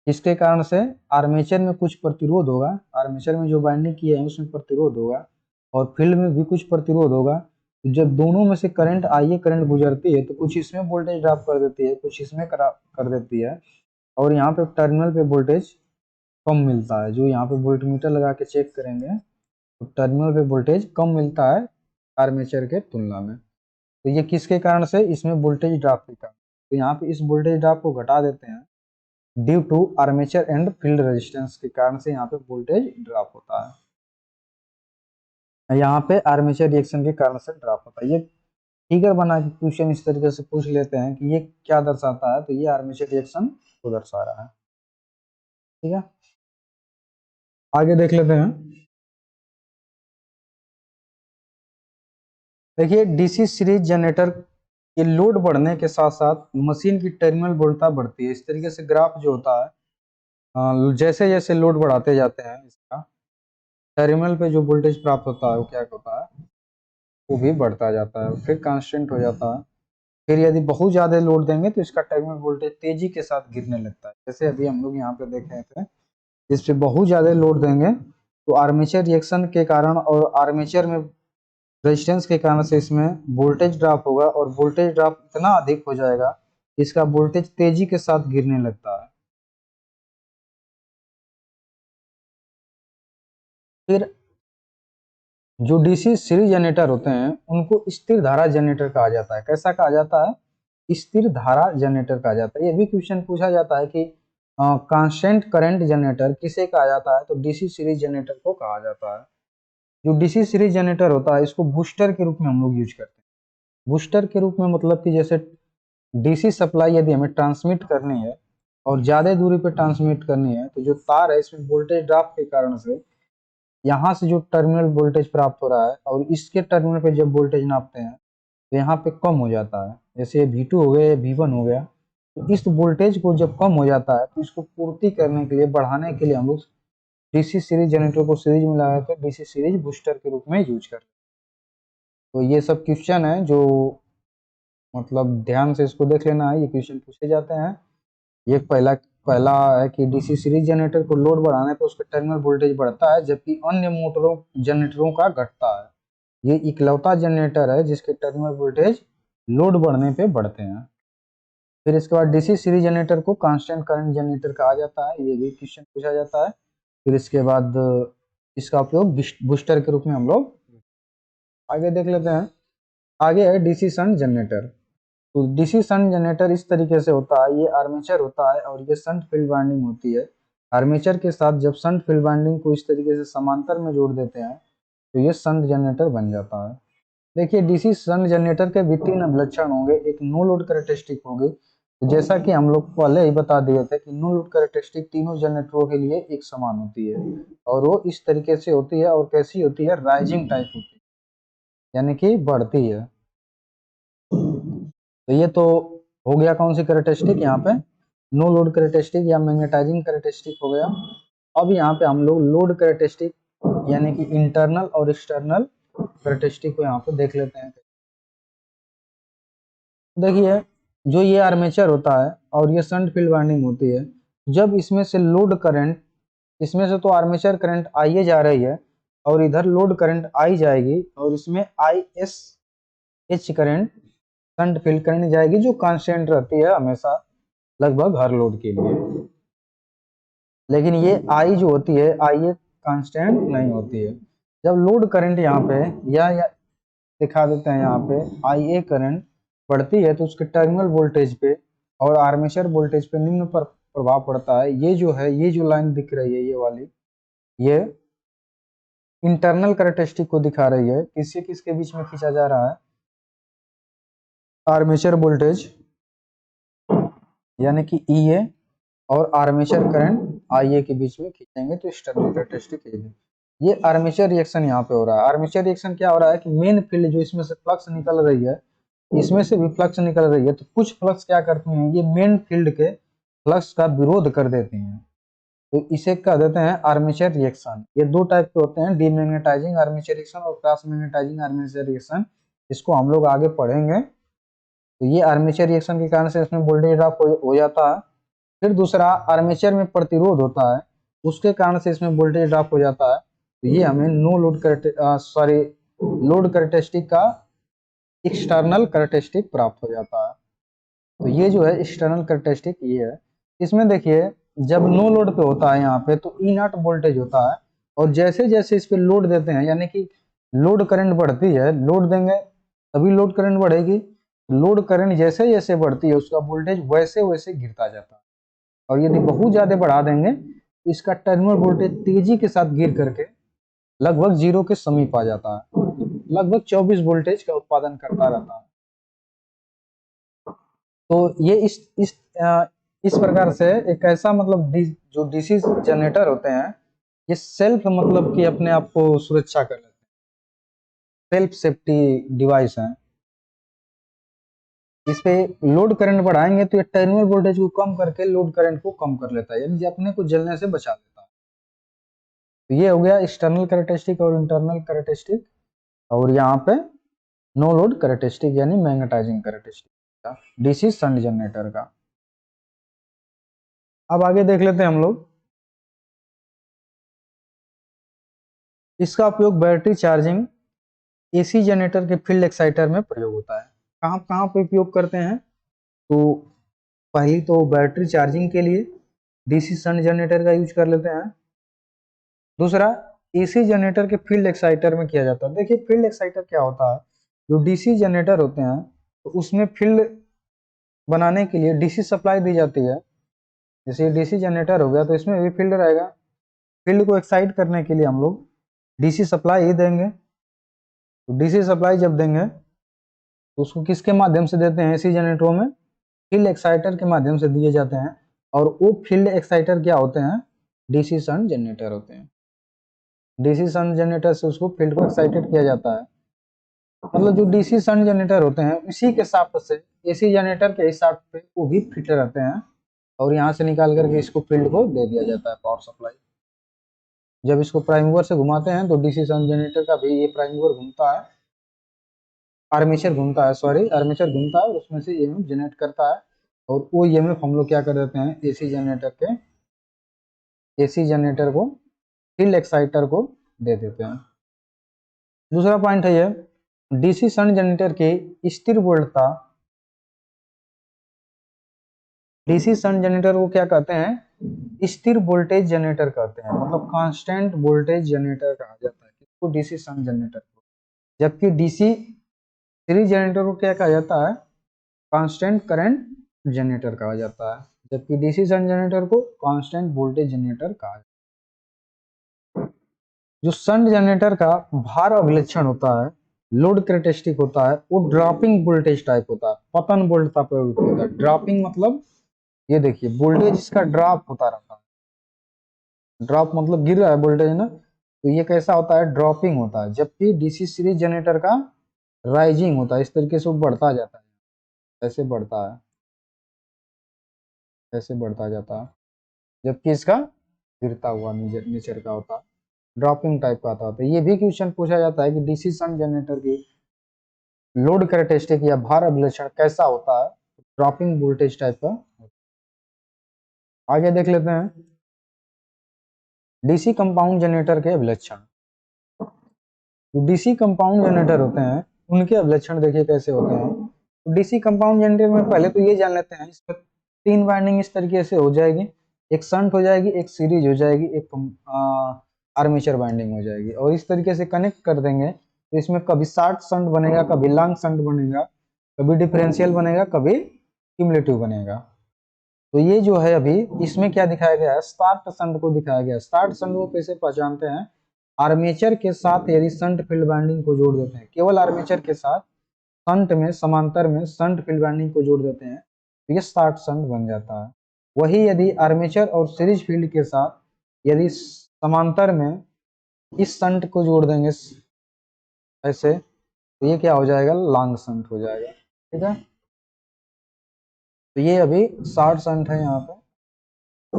जिसके कारण से आर्मेचर में कुछ प्रतिरोध होगा, आर्मेचर में जो बाइंडिंग किया है उसमें प्रतिरोध होगा, और फील्ड में भी कुछ प्रतिरोध होगा। तो जब दोनों में से करंट आइए करंट गुजरती है तो कुछ इसमें वोल्टेज ड्रॉप कर देती है, कुछ इसमें कर देती है, और यहाँ पे टर्मिनल पे वोल्टेज कम मिलता है। जो यहाँ पे वोल्टमीटर लगा के चेक करेंगे तो टर्मिनल पे वोल्टेज कम मिलता है आर्मेचर के तुलना में। तो ये किसके कारण से, इसमें वोल्टेज ड्रॉप के कारण। तो यहाँ पे इस वोल्टेज ड्रॉप को घटा देते हैं due to armature and field resistance के कारण से यहाँ पे वोल्टेज ड्रॉप होता है, यहाँ पे आर्मेचर रिएक्शन के कारण से ड्रॉप होता है। ये फिगर बना के क्वेश्चन इस तरीके से पूछ लेते हैं कि ये क्या दर्शाता है, तो ये आर्मेचर रिएक्शन को दर्शा रहा है। ठीक है, आगे देख लेते हैं। देखिए डीसी सीरीज जनरेटर के लोड बढ़ने के साथ साथ मशीन की टर्मिनल वोल्टता बढ़ती है। इस तरीके से ग्राफ जो होता है, जैसे जैसे लोड बढ़ाते जाते हैं इसका टर्मिनल पे जो वोल्टेज प्राप्त होता है वो क्या होता है, वो भी बढ़ता जाता है, फिर कांस्टेंट हो जाता है। फिर यदि बहुत ज्यादा लोड देंगे तो इसका टर्मिनल वोल्टेज तेजी के साथ गिरने लगता है, जैसे अभी हम लोग यहाँ पे देख रहे थे। इस पे बहुत ज्यादा लोड देंगे तो आर्मेचर रिएक्शन के कारण और आर्मेचर में रेजिस्टेंस के कारण से इसमें वोल्टेज ड्रॉप होगा, और वोल्टेज ड्रॉप इतना अधिक हो जाएगा इसका वोल्टेज तेजी के साथ गिरने लगता है। फिर जो डीसी सीरीज जनरेटर होते हैं उनको स्थिर धारा जनरेटर कहा जाता है। कैसा कहा जाता है, स्थिर धारा जनरेटर कहा जाता है। ये भी क्वेश्चन पूछा जाता है कि कांस्टेंट करंट जनरेटर किसे कहा जाता है, तो डीसी सीरीज जनरेटर को कहा जाता है। जो डीसी सीरीज जनरेटर होता है इसको बूस्टर के रूप में हम लोग यूज करते हैं। बूस्टर के रूप में मतलब कि जैसे डीसी सप्लाई यदि हमें ट्रांसमिट करनी है और ज्यादा दूरी पे ट्रांसमिट करनी है, तो जो तार है इसमें वोल्टेज ड्रॉप के कारण से यहाँ से जो टर्मिनल वोल्टेज प्राप्त हो रहा है और इसके टर्मिनल पे जब वोल्टेज नापते हैं तो यहाँ पे कम हो जाता है, जैसे V2 हो गया या V1 हो गया। तो इस वोल्टेज को जब कम हो जाता है तो इसको पूर्ति करने के लिए, बढ़ाने के लिए हम लोग डीसी सीरीज जनरेटर को सीरीज में लगा कर डीसी सीरीज बूस्टर के रूप में यूज करते हैं। तो ये सब क्वेश्चन है जो मतलब ध्यान से इसको देख लेना है, ये क्वेश्चन पूछे जाते हैं। ये पहला पहला है कि डीसी सीरीज जनरेटर को लोड बढ़ाने पर उसका टर्मिनल वोल्टेज बढ़ता है, जबकि अन्य मोटरों जनरेटरों का घटता है। ये इकलौता जनरेटर है जिसके टर्मिनल वोल्टेज लोड बढ़ने पे बढ़ते हैं। फिर इसके बाद डीसी सीरीज जनरेटर को कांस्टेंट करंट जनरेटर कहा जाता है, ये भी क्वेश्चन पूछा जाता है। फिर इसके बाद इसका उपयोग बूस्टर के रूप में हम लोग आगे देख लेते हैं। आगे है डीसी शंट जनरेटर। तो डीसी शंट जनरेटर इस तरीके से होता है, ये आर्मेचर होता है और ये शंट फील्ड वाइंडिंग होती है। आर्मेचर के साथ जब शंट फील्ड वाइंडिंग को इस तरीके से समांतर में जोड़ देते हैं तो ये शंट जनरेटर बन जाता है। देखिए डीसी शंट जनरेटर के भी 3 लक्षण होंगे, एक नो लोड कैरेक्टरिस्टिक होगी, तो जैसा कि हम लोग पहले ही बता दिए थे कि नो लोड कैरेक्टरिस्टिक तीनों जनरेटरों के लिए एक समान होती है, और वो इस तरीके से होती है, और कैसी होती है, राइजिंग टाइप होती है, यानी कि बढ़ती है। तो ये तो हो गया कौन सी कैरेक्टरिस्टिक, यहाँ पे नो लोड कैरेक्टरिस्टिक या मैग्नेटाइजिंग कैरेक्टरिस्टिक हो गया। अब यहाँ पे हम लोग लोड कैरेक्टरिस्टिक यानी कि इंटरनल और एक्सटर्नल कैरेक्टरिस्टिक को यहाँ पे देख लेते हैं। देखिए जो ये आर्मेचर होता है और ये शंट फील्ड वाइंडिंग होती है, जब इसमें से लोड करंट, इसमें से तो आर्मेचर करंट आई जा रही है और इधर लोड करंट आई जाएगी, और इसमें I S H current shunt field current जाएगी, जो कांस्टेंट रहती है हमेशा लगभग हर लोड के लिए। लेकिन ये आई जो होती है, आई ए कांस्टेंट नहीं होती है। जब लोड करंट यहाँ पे या दिखा देते हैं, यहाँ पे आई ए करंट बढ़ती है, तो उसके टर्मिनल वोल्टेज पे और आर्मेचर वोल्टेज पे निम्न पर प्रभाव पड़ता है। ये जो है, ये जो लाइन दिख रही है, ये वाली, ये इंटरनल कैरेक्टरिस्टिक को दिखा रही है। किससे किसके बीच में खींचा जा रहा है, आर्मेचर वोल्टेज यानी कि ई ए और आर्मेचर करंट आई ए के बीच में खींचेंगे, तो एक्सटर्नल कैरेक्टरिस्टिक ये आर्मेचर रिएक्शन यहाँ पे हो रहा है। आर्मेचर रिएक्शन क्या हो रहा है कि मेन फील्ड जो इसमें से फ्लक्स निकल रही है, इसमें से भी फ्लक्स निकल रही है, तो कुछ फ्लक्स क्या करती हैं, ये मेन फील्ड के फ्लक्स का विरोध कर देती हैं, तो इसे कह देते हैं आर्मेचर रिएक्शन। ये 2 टाइप के होते हैं, डीमैग्नेटाइजिंग आर्मेचर रिएक्शन और क्रॉस मैग्नेटाइजिंग आर्मेचर रिएक्शन। इसको हम लोग आगे पढ़ेंगे। तो ये आर्मेचर रिएक्शन के कारण से इसमें वोल्टेज ड्रॉप हो जाता है। फिर दूसरा, आर्मेचर में प्रतिरोध होता है, उसके कारण से इसमें वोल्टेज ड्रॉप हो जाता है। तो ये हमें नो लोड लोड कैरेक्टरिस्टिक का एक्सटर्नल कैरेक्टरिस्टिक प्राप्त हो जाता है। तो ये जो है एक्सटर्नल कैरेक्टरिस्टिक ये है। इसमें देखिए जब नो लोड पे होता है यहाँ पे, तो ई नॉट वोल्टेज होता है, और जैसे जैसे इस पे लोड देते हैं, यानी कि लोड करंट बढ़ती है, लोड देंगे तभी लोड करंट बढ़ेगी, लोड करंट जैसे जैसे बढ़ती है उसका वोल्टेज वैसे वैसे गिरता जाता है, और यदि बहुत ज्यादा बढ़ा देंगे तो इसका टर्मिनल वोल्टेज तेजी के साथ गिर करके लगभग 0 के समीप आ जाता है, लगभग 24 वोल्टेज का उत्पादन करता रहता है। तो ये इस प्रकार से एक ऐसा मतलब जो डीसी जनरेटर होते हैं, ये सेल्फ मतलब कि अपने आप को सुरक्षा कर लेते हैं, सेल्फ सेफ्टी डिवाइस है। इस पे लोड करंट बढ़ाएंगे तो ये टर्मिनल वोल्टेज को कम करके लोड करंट को कम कर लेता है, यानी अपने को जलने से बचा लेता है। तो ये हो गया एक्सटर्नल कैरेक्टरिस्टिक और इंटरनल कैरेक्टरिस्टिक, और यहाँ पे नो लोड कैरेक्टरिस्टिक यानी magnetising characteristic DC shunt generator का। अब आगे देख लेते हैं हम लोग। इसका उपयोग बैटरी चार्जिंग, एसी जनरेटर के फील्ड एक्साइटर में प्रयोग होता है। कहाँ कहाँ पे उपयोग करते हैं, तो पहली तो बैटरी चार्जिंग के लिए डीसी शंट जनरेटर का यूज कर लेते हैं। दूसरा, एसी जनरेटर के फील्ड एक्साइटर में किया जाता है। देखिए फील्ड एक्साइटर क्या होता है, जो डीसी जनरेटर होते हैं तो उसमें फील्ड बनाने के लिए डीसी सप्लाई दी जाती है। जैसे डीसी जनरेटर हो गया तो इसमें भी फील्ड रहेगा, फील्ड को एक्साइट करने के लिए हम लोग डीसी सप्लाई ही देंगे। तो डीसी सप्लाई जब देंगे तो उसको किसके माध्यम से देते हैं, एसी जनरेटरों में फील्ड एक्साइटर के माध्यम से दिए जाते हैं, और वो फील्ड एक्साइटर क्या होते हैं, डीसी शंट जनरेटर होते हैं। डीसी शंट जनरेटर से उसको फील्ड को एक्साइटेड किया जाता है। मतलब जो डीसी शंट जनरेटर होते हैं उसी के हिसाब से एसी जनरेटर के हिसाब पे वो भी फिट रहते हैं, और यहाँ से निकाल करके इसको फील्ड को दे दिया जाता है पावर सप्लाई। जब इसको प्राइम मूवर से घुमाते हैं तो डीसी शंट जनरेटर का भी ये प्राइम मूवर घूमता है, आर्मेचर घूमता है, सॉरी आर्मेचर घूमता है, और उसमें से ईएमएफ जनरेट करता है, और वो ईएमएफ हम लोग क्या कर देते हैं, एसी जनरेटर को फील्ड एक्साइटर को दे देते हैं। दूसरा पॉइंट है ये, डीसी शंट जनरेटर की स्थिर वोल्टता, डीसी शंट जनरेटर को क्या कहते हैं, स्थिर वोल्टेज जनरेटर कहते हैं, मतलब कांस्टेंट वोल्टेज जनरेटर कहा जाता है इसको, डीसी शंट जनरेटर को। जबकि डीसी सीरीज जनरेटर को क्या कहा जाता है, कांस्टेंट करंट जनरेटर कहा जाता है, जबकि डीसी शंट जनरेटर को कांस्टेंट वोल्टेज जनरेटर कहा जाता है। जो शंट जनरेटर का भार अभिलक्षण होता है, लोड कैरेक्टरिस्टिक होता है, वो ड्रॉपिंग वोल्टेज टाइप होता है, पतन वोल्ट टाइप होता है। ड्रॉपिंग मतलब ये देखिए वोल्टेज इसका ड्रॉप होता रहता है, ड्रॉप मतलब गिर रहा है वोल्टेज ना, तो ये कैसा होता है, ड्रॉपिंग होता है। जबकि डीसी सीरीज जनरेटर का राइजिंग होता है, इस तरीके से वो बढ़ता जाता है, ऐसे बढ़ता है, ऐसे बढ़ता जाता है। जबकि इसका गिरता हुआ नेचर का होता है, ड्रॉपिंग टाइप का आता है। ये भी क्वेश्चन पूछा जाता है कि डीसी शंट जनरेटर की लोड कैरेक्टरिस्टिक या भार अभिलक्षण कैसा होता है, ड्रॉपिंग वोल्टेज टाइप का। आगे देख लेते हैं डीसी कंपाउंड जनरेटर के अभिलक्षण। जो डीसी कंपाउंड जनरेटर होते हैं उनके अभिलक्षण देखिए कैसे होते हैं। तो डीसी कंपाउंड जनरेटर में पहले तो ये जान लेते हैं, इसमें 3 वाइंडिंग इस तरीके से हो जाएगी, एक शंट हो जाएगी, एक सीरीज हो जाएगी, एक आर्मेचर वाइंडिंग हो जाएगी, और इस तरीके से कनेक्ट कर देंगे तो इसमें कभी शॉर्ट शंट बनेगा, कभी लॉन्ग शंट बनेगा, कभी डिफरेंशियल बनेगा, कभी क्यूमुलेटिव बनेगा। तो ये जो है अभी इसमें क्या दिखाया गया है, स्टार्ट शंट को दिखाया गया है। स्टार्ट शंट को कैसे पहचानते हैं, आर्मेचर के साथ यदि शंट फील्ड वाइंडिंग को जोड़ देते हैं, केवल आर्मेचर के साथ शंट में समांतर में शंट फील्ड वाइंडिंग को जोड़ देते हैं तो ये स्टार्ट शंट बन जाता है। वही यदि आर्मेचर और सीरीज फील्ड के साथ यदि समांतर में इस शंट को जोड़ देंगे ऐसे, तो ये क्या हो जाएगा, लॉन्ग शंट हो जाएगा। ठीक है, तो ये अभी शॉर्ट शंट है यहाँ पे।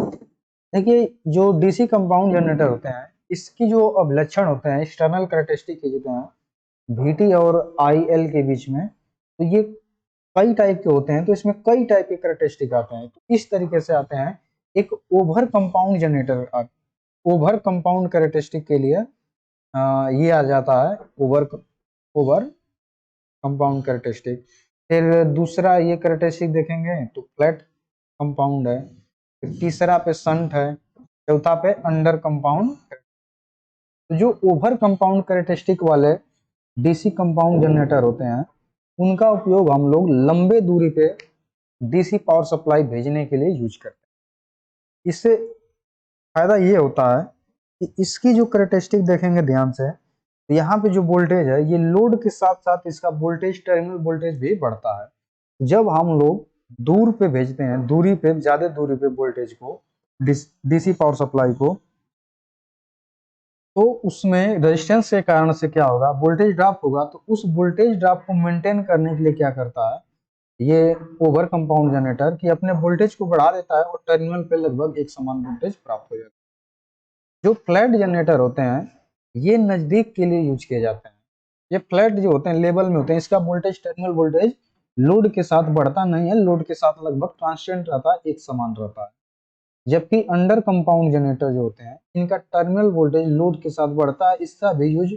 देखिए जो डीसी कंपाउंड जनरेटर होते हैं इसकी जो अभिलक्षण होते हैं, एक्सटर्नल कैरेक्टरिस्टिक होते हैं VT और IL के बीच में, तो ये कई टाइप के होते हैं। तो इसमें कई टाइप के कैरेक्टरिस्टिक आते हैं, तो इस तरीके से आते हैं। एक over compound generator, over compound characteristic के लिए ये आ जाता है ओवर ओवर कंपाउंड कैरेक्टरिस्टिक। फिर दूसरा ये कैरेक्टरिस्टिक देखेंगे तो फ्लैट कंपाउंड है, फिर तीसरा पे शंट है, चौथा पे अंडर कंपाउंड। तो जो ओवर कंपाउंड कैरेक्टरिस्टिक वाले डीसी कंपाउंड जनरेटर होते हैं उनका उपयोग हम लोग लंबे दूरी पे डीसी पावर सप्लाई भेजने के लिए यूज करते हैं। इससे फायदा ये होता है कि इसकी जो कैरेक्टरिस्टिक देखेंगे ध्यान से, तो यहाँ पे जो वोल्टेज है ये लोड के साथ साथ इसका वोल्टेज, टर्मिनल वोल्टेज भी बढ़ता है। जब हम लोग दूर पे भेजते हैं, दूरी पे, ज्यादा दूरी पे वोल्टेज को, डीसी पावर सप्लाई को, तो उसमें रेजिस्टेंस के कारण से क्या होगा, वोल्टेज ड्रॉप होगा। तो उस वोल्टेज ड्रॉप को मेंटेन करने के लिए क्या करता है ये ओवर कंपाउंड जनरेटर, कि अपने वोल्टेज को बढ़ा देता है और टर्मिनल पे लगभग एक समान वोल्टेज प्राप्त हो जाता है। जो फ्लैट जनरेटर होते हैं ये नजदीक के लिए यूज किए जाते हैं। ये फ्लैट जो होते हैं लेवल में होते हैं, इसका वोल्टेज, टर्मिनल वोल्टेज लोड के साथ बढ़ता नहीं है, लोड के साथ लगभग कांस्टेंट रहता है, एक समान रहता है। जबकि अंडर कंपाउंड जनरेटर जो होते हैं इनका टर्मिनल वोल्टेज लोड के साथ बढ़ता है। इसका भी यूज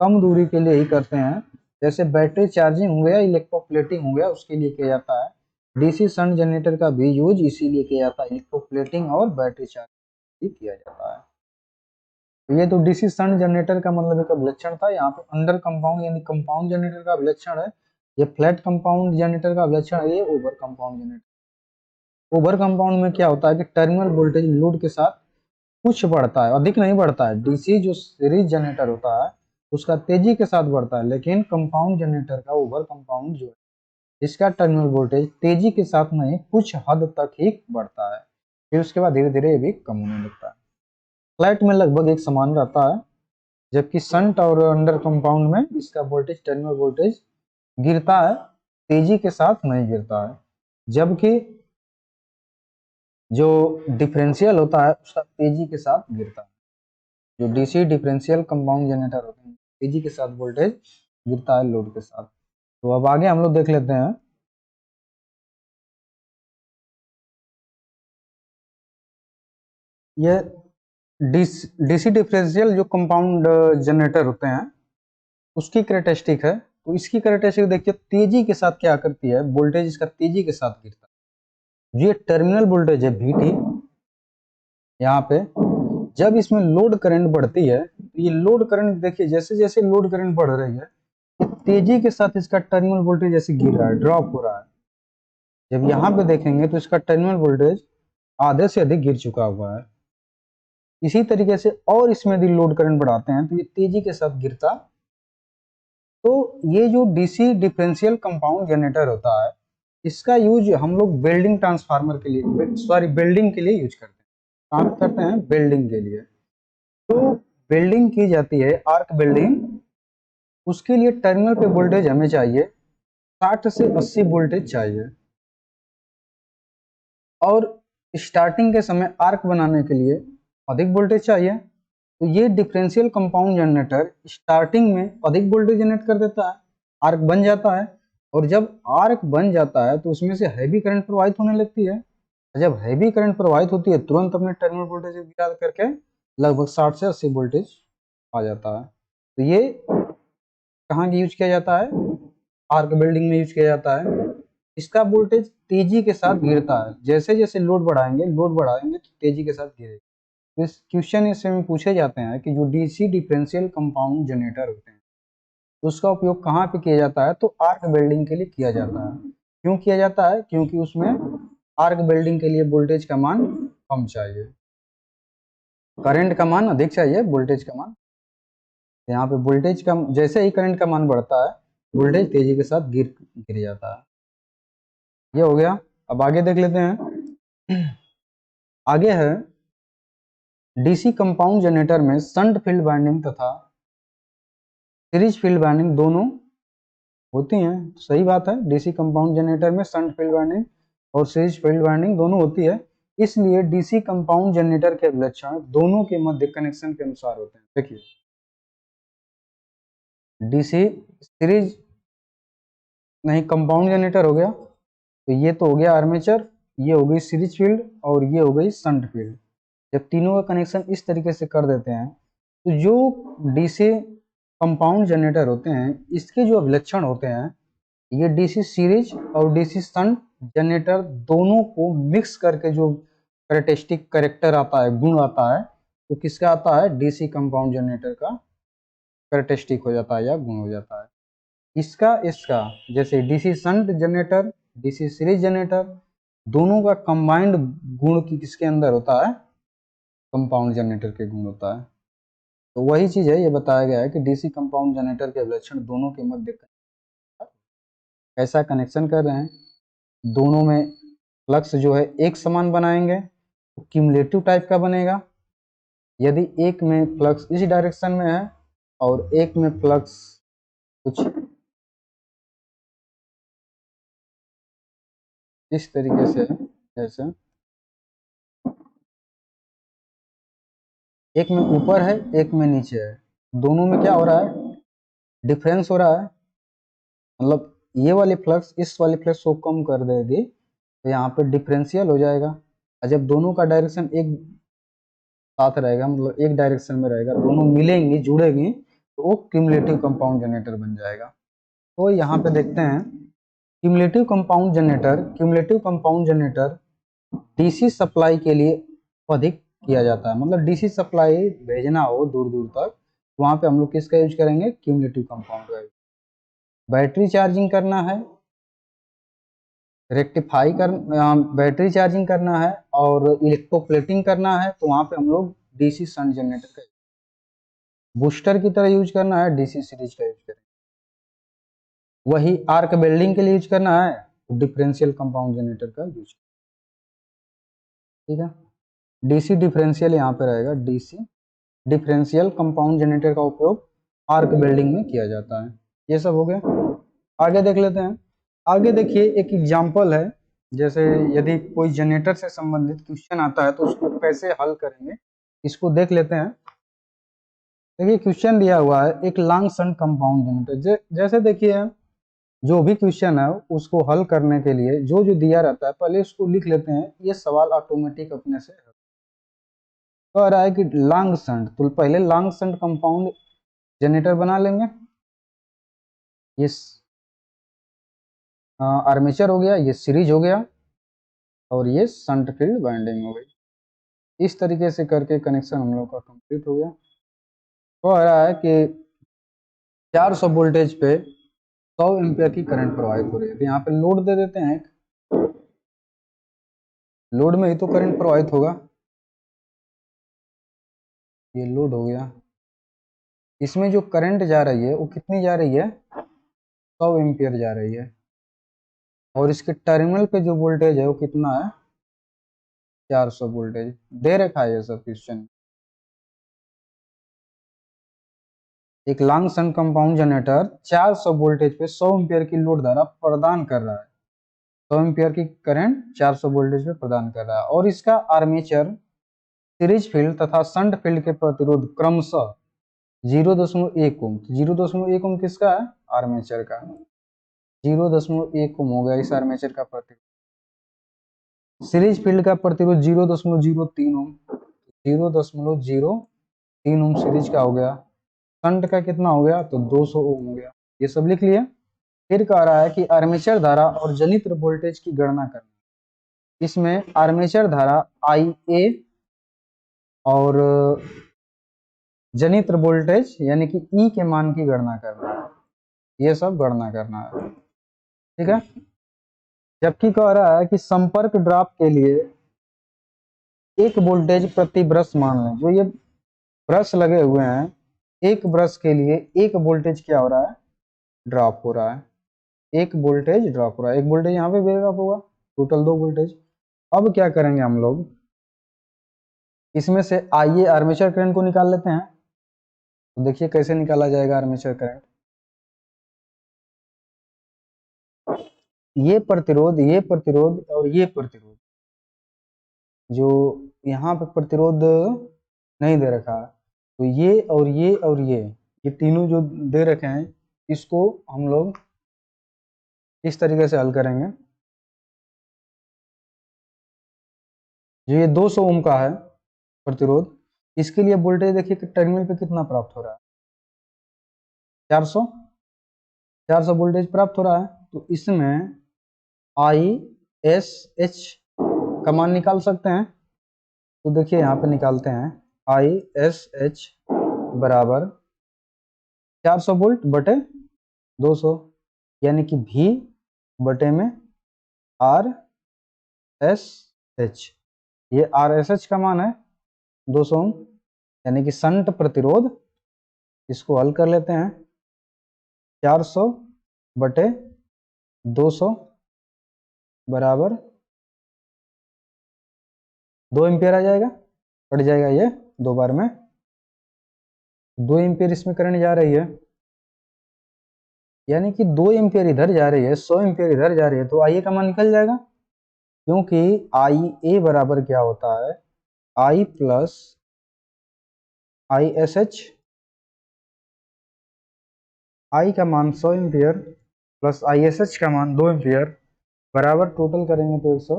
कम दूरी के लिए ही करते हैं, जैसे बैटरी चार्जिंग हो गया, इलेक्ट्रोप्लेटिंग हो गया, उसके लिए किया जाता है। डीसी शंट जनरेटर का भी यूज इसीलिए किया जाता है, इलेक्ट्रोप्लेटिंग और बैटरी चार्जिंग किया जाता है। तो ये तो डीसी शंट जनरेटर का मतलब एक अभिलक्षण था। यहाँ पे अंडर कंपाउंड यानी कंपाउंड जनरेटर का अभिलक्षण है, ये फ्लैट कंपाउंड जनरेटर का अभिलक्षण है, ये over compound generator. Over compound में क्या होता है कि टर्मिनल वोल्टेज लोड के साथ कुछ बढ़ता है, अधिक नहीं बढ़ता है। डीसी जो सीरीज जनरेटर होता है उसका तेजी के साथ बढ़ता है, लेकिन कंपाउंड जनरेटर का, ओवर कंपाउंड जो है इसका टर्मिनल वोल्टेज तेजी के साथ नहीं, कुछ हद तक ही बढ़ता है, फिर उसके बाद धीरे धीरे ये भी कम होने लगता है। फ्लैट में लगभग एक समान रहता है, जबकि शंट और अंडर कंपाउंड में इसका वोल्टेज, टर्मिनल वोल्टेज गिरता है, तेजी के साथ नहीं गिरता है। जबकि जो डिफरेंशियल होता है उसका तेजी के साथ गिरता है। जो डीसी डिफरेंशियल कंपाउंड जनरेटर होते हैं तेजी के साथ वोल्टेज गिरता है लोड के साथ। तो अब आगे हम लोग देख लेते हैं ये डीसी डिफरेंशियल जो कंपाउंड जनरेटर होते हैं उसकी कैरेक्टरिस्टिक है। तो इसकी कैरेक्टरिस्टिक देखिए, तेजी के साथ क्या करती है, वोल्टेज इसका तेजी के साथ गिरता है। ये टर्मिनल वोल्टेज है VT, यहाँ पे जब इसमें लोड करंट बढ़ती है तो ये लोड करंट देखिए, जैसे जैसे लोड करंट बढ़ रही है तेजी के साथ इसका टर्मिनल वोल्टेज जैसे गिर रहा है, ड्रॉप हो रहा है। जब यहाँ पे देखेंगे तो इसका टर्मिनल वोल्टेज आधे से अधिक गिर चुका हुआ है। इसी तरीके से और इसमें यदि लोड करंट बढ़ाते हैं तो ये तेजी के साथ गिरता। तो ये जो डीसी डिफरेंशियल कंपाउंड जनरेटर होता है, इसका यूज हम लोग बिल्डिंग ट्रांसफार्मर के लिए, सॉरी बिल्डिंग के लिए यूज करते हैं। काम करते हैं बिल्डिंग के लिए। तो बिल्डिंग की जाती है आर्क बिल्डिंग, उसके लिए टर्मिनल पे वोल्टेज हमें चाहिए 60 से 80 वोल्टेज चाहिए। और स्टार्टिंग के समय आर्क बनाने के लिए अधिक वोल्टेज चाहिए। तो ये डिफरेंशियल कंपाउंड जनरेटर स्टार्टिंग में अधिक वोल्टेज जनरेट कर देता है, आर्क बन जाता है। और जब आर्क बन जाता है तो उसमें से हैवी करंट प्रवाहित होने लगती है। जब हैवी करंट प्रवाहित होती है तुरंत अपने टर्मिनल वोल्टेज गिरा करके लगभग 60 से 80 वोल्टेज आ जाता है। तो ये कहाँ यूज किया जाता है? आर्क बिल्डिंग में यूज किया जाता है। इसका वोल्टेज तेजी के साथ गिरता है, जैसे जैसे लोड बढ़ाएंगे तो तेजी के साथ गिरेगा। इस क्वेश्चन इसमें पूछे जाते हैं कि जो डीसी डिफरेंशियल कंपाउंड जनरेटर होते हैं उसका उपयोग कहाँ पे किया जाता है? तो आर्क बिल्डिंग के लिए किया जाता है। क्यों किया जाता है? क्योंकि उसमें आर्क बिल्डिंग के लिए वोल्टेज का मान कम चाहिए, करंट का मान अधिक चाहिए, वोल्टेज का मान। यहाँ पे वोल्टेज का, जैसे ही करंट का मान बढ़ता है वोल्टेज तेजी के साथ गिर गिर जाता है। ये हो गया। अब आगे देख लेते हैं। आगे है डीसी कंपाउंड जनरेटर में शंट फील्ड वाइंडिंग तथा सीरीज फील्ड वाइंडिंग दोनों होती हैं। तो सही बात है, डीसी कंपाउंड जनरेटर में शंट फील्ड वाइंडिंग और सीरीज फील्ड वाइंडिंग दोनों होती है। इसलिए डीसी कंपाउंड जनरेटर के लक्षण दोनों के मध्य कनेक्शन के अनुसार होते हैं। देखिए, डीसी सीरीज नहीं, कंपाउंड जनरेटर हो गया तो ये तो हो गया आर्मेचर, ये हो गई सीरीज फील्ड और ये हो गई शंट फील्ड। जब तीनों का कनेक्शन इस तरीके से कर देते हैं तो जो डीसी कंपाउंड जनरेटर होते हैं इसके जो अभिलक्षण होते हैं, ये डीसी सीरीज और डीसी शंट जनरेटर दोनों को मिक्स करके जो कैरेक्टरिस्टिक कैरेक्टर आता है, गुण आता है, तो किसका आता है? डीसी कंपाउंड जनरेटर का कैरेक्टरिस्टिक हो जाता है या गुण हो जाता है। इसका इसका जैसे DC shunt generator, DC series generator दोनों का कंबाइंड गुण की किसके अंदर होता है? कंपाउंड जनरेटर के गुण होता है। तो वही चीज है, ये बताया गया है कि डीसी कंपाउंड जनरेटर के लक्षण दोनों के मध्य कैसा कनेक्शन कर रहे हैं, दोनों में फ्लक्स जो है एक समान बनाएंगे तो क्यूमुलेटिव टाइप का बनेगा। यदि एक में फ्लक्स इस डायरेक्शन में है और एक में फ्लक्स कुछ इस तरीके से है, जैसे एक में ऊपर है एक में नीचे है, दोनों में क्या हो रहा है? डिफरेंस हो रहा है। मतलब ये वाली फ्लक्स इस वाली फ्लक्स को कम कर देगी तो यहाँ पे डिफरेंशियल हो जाएगा। और जब दोनों का डायरेक्शन एक साथ रहेगा, मतलब एक डायरेक्शन में रहेगा, दोनों मिलेंगी जुड़ेगी तो वो क्यूमुलेटिव कंपाउंड जनरेटर बन जाएगा। तो यहाँ पे देखते हैं cumulative compound generator DC supply के लिए अधिक किया जाता है। मतलब डीसी सप्लाई भेजना हो दूर दूर तक, वहां पे हम लोग किसका यूज करेंगे? क्यूमुलेटिव कंपाउंड का। बैटरी चार्जिंग करना है, रेक्टिफाई कर बैटरी चार्जिंग करना है और इलेक्ट्रोप्लेटिंग करना है तो वहां पे हम लोग डीसी शंट जनरेटर का, बूस्टर की तरह यूज करना है डीसी सीरीज का यूज करें। वही आर्क वेल्डिंग के लिए यूज करना है तो डिफरेंशियल कंपाउंड जनरेटर का यूज। ठीक है, डीसी डिफरेंशियल यहाँ पे रहेगा, डीसी डिफरेंशियल कंपाउंड जनरेटर का उपयोग आर्क वेल्डिंग में किया जाता है। ये सब हो गया। आगे देख लेते हैं। आगे देखिए एक एग्जांपल है, जैसे यदि कोई जनरेटर से संबंधित क्वेश्चन आता है तो उसको कैसे हल करेंगे, इसको देख लेते हैं। देखिए क्वेश्चन दिया हुआ है एक लॉन्ग शंट कंपाउंड जनरेटर। जैसे देखिए जो भी क्वेश्चन है उसको हल करने के लिए जो जो दिया रहता है पहले उसको लिख लेते हैं, ये सवाल ऑटोमेटिक अपने से कह रहा है कि लॉन्ग शंट, तो पहले लॉन्ग शंट कंपाउंड जनरेटर बना लेंगे। ये आर्मेचर हो गया, ये सीरीज हो गया और ये शंट फील्ड वाइंडिंग हो गई। इस तरीके से करके कनेक्शन हम लोग का कंप्लीट हो गया। तो कह रहा है कि 400 वोल्टेज पे 100 एम्पियर की करंट प्रवाहित हो रही है। तो यहाँ पे लोड दे देते हैं, लोड में ही तो करंट प्रवाहित होगा। ये लोड हो गया। इसमें जो करंट जा रही है वो कितनी जा रही है, 100 एम्पियर जा रही है। और इसके टर्मिनल पे जो वोल्टेज है वो कितना है, 400 वोल्टेज दे रखा है ये सब क्वेश्चन। एक लॉन्ग शन कंपाउंड जनरेटर 400 वोल्टेज पे 100 एम्पियर की लोड धारा प्रदान कर रहा है। 100 एम्पियर की करंट 400 वोल्टेज पे प्रदान कर रहा है और इसका आर्मेचर, सीरीज फील्ड तथा शंट फील्ड के प्रतिरोध क्रमशः 0.1 ओम। 0.1 ओम किसका है, आर्मेचर का। 0.1 ओम हो गया इस आर्मेचर का प्रतिरोध। सीरीज फील्ड का प्रतिरोध 0.03 ओम, 0.03 ओम सीरीज का हो गया। शंट का कितना हो गया, तो 200 ओम हो गया। ये सब लिख लिए। फिर कह रहा है कि आर्मेचर धारा और जनित्र वोल्टेज की गणना करना। इसमें आर्मेचर धारा IA और जनित्र वोल्टेज यानी कि E के मान की गणना करना है। ये सब गणना करना है, ठीक है। जबकि कह रहा है कि संपर्क ड्रॉप के लिए एक वोल्टेज प्रति ब्रश मान लें। जो ये ब्रश लगे हुए हैं, एक ब्रश के लिए एक वोल्टेज क्या हो रहा है, ड्रॉप हो रहा है। एक वोल्टेज ड्रॉप हो रहा है, एक वोल्टेज यहाँ पे भी ड्रॉप होगा, टोटल 2 वोल्टेज। अब क्या करेंगे हम लोग, इसमें से आइए आर्मेचर करंट को निकाल लेते हैं। तो देखिए कैसे निकाला जाएगा आर्मेचर करंट। ये प्रतिरोध और ये प्रतिरोध, जो यहाँ पे प्रतिरोध नहीं दे रखा, तो ये और ये और ये तीनों जो दे रखे हैं, इसको हम लोग इस तरीके से हल करेंगे। जो ये 200 ओम का है प्रतिरोध, इसके लिए वोल्टेज देखिए कि टर्मिनल पे कितना प्राप्त हो रहा है, 400 वोल्टेज प्राप्त हो रहा है। तो इसमें ISH का मान निकाल सकते हैं। तो देखिए यहाँ पे निकालते हैं, ISH बराबर 400 वोल्ट बटे 200, यानी कि V बटे में RSH। ये RSH का मान है 200 ओम, यानी कि शंट प्रतिरोध। इसको हल कर लेते हैं, 400 बटे 200 बराबर 2 एम्पियर आ जाएगा, कट जाएगा ये 2 बार में। 2 एम्पियर इसमें करंट जा रही है, यानी कि 2 एम्पियर इधर जा रही है, 100 एम्पियर इधर जा रही है, तो IA का मान निकल जाएगा। क्योंकि IA बराबर क्या होता है, I प्लस ISH। I का मान 100 एम्पियर प्लस ISH का मान 2 एम्पियर बराबर, टोटल करेंगे तो 100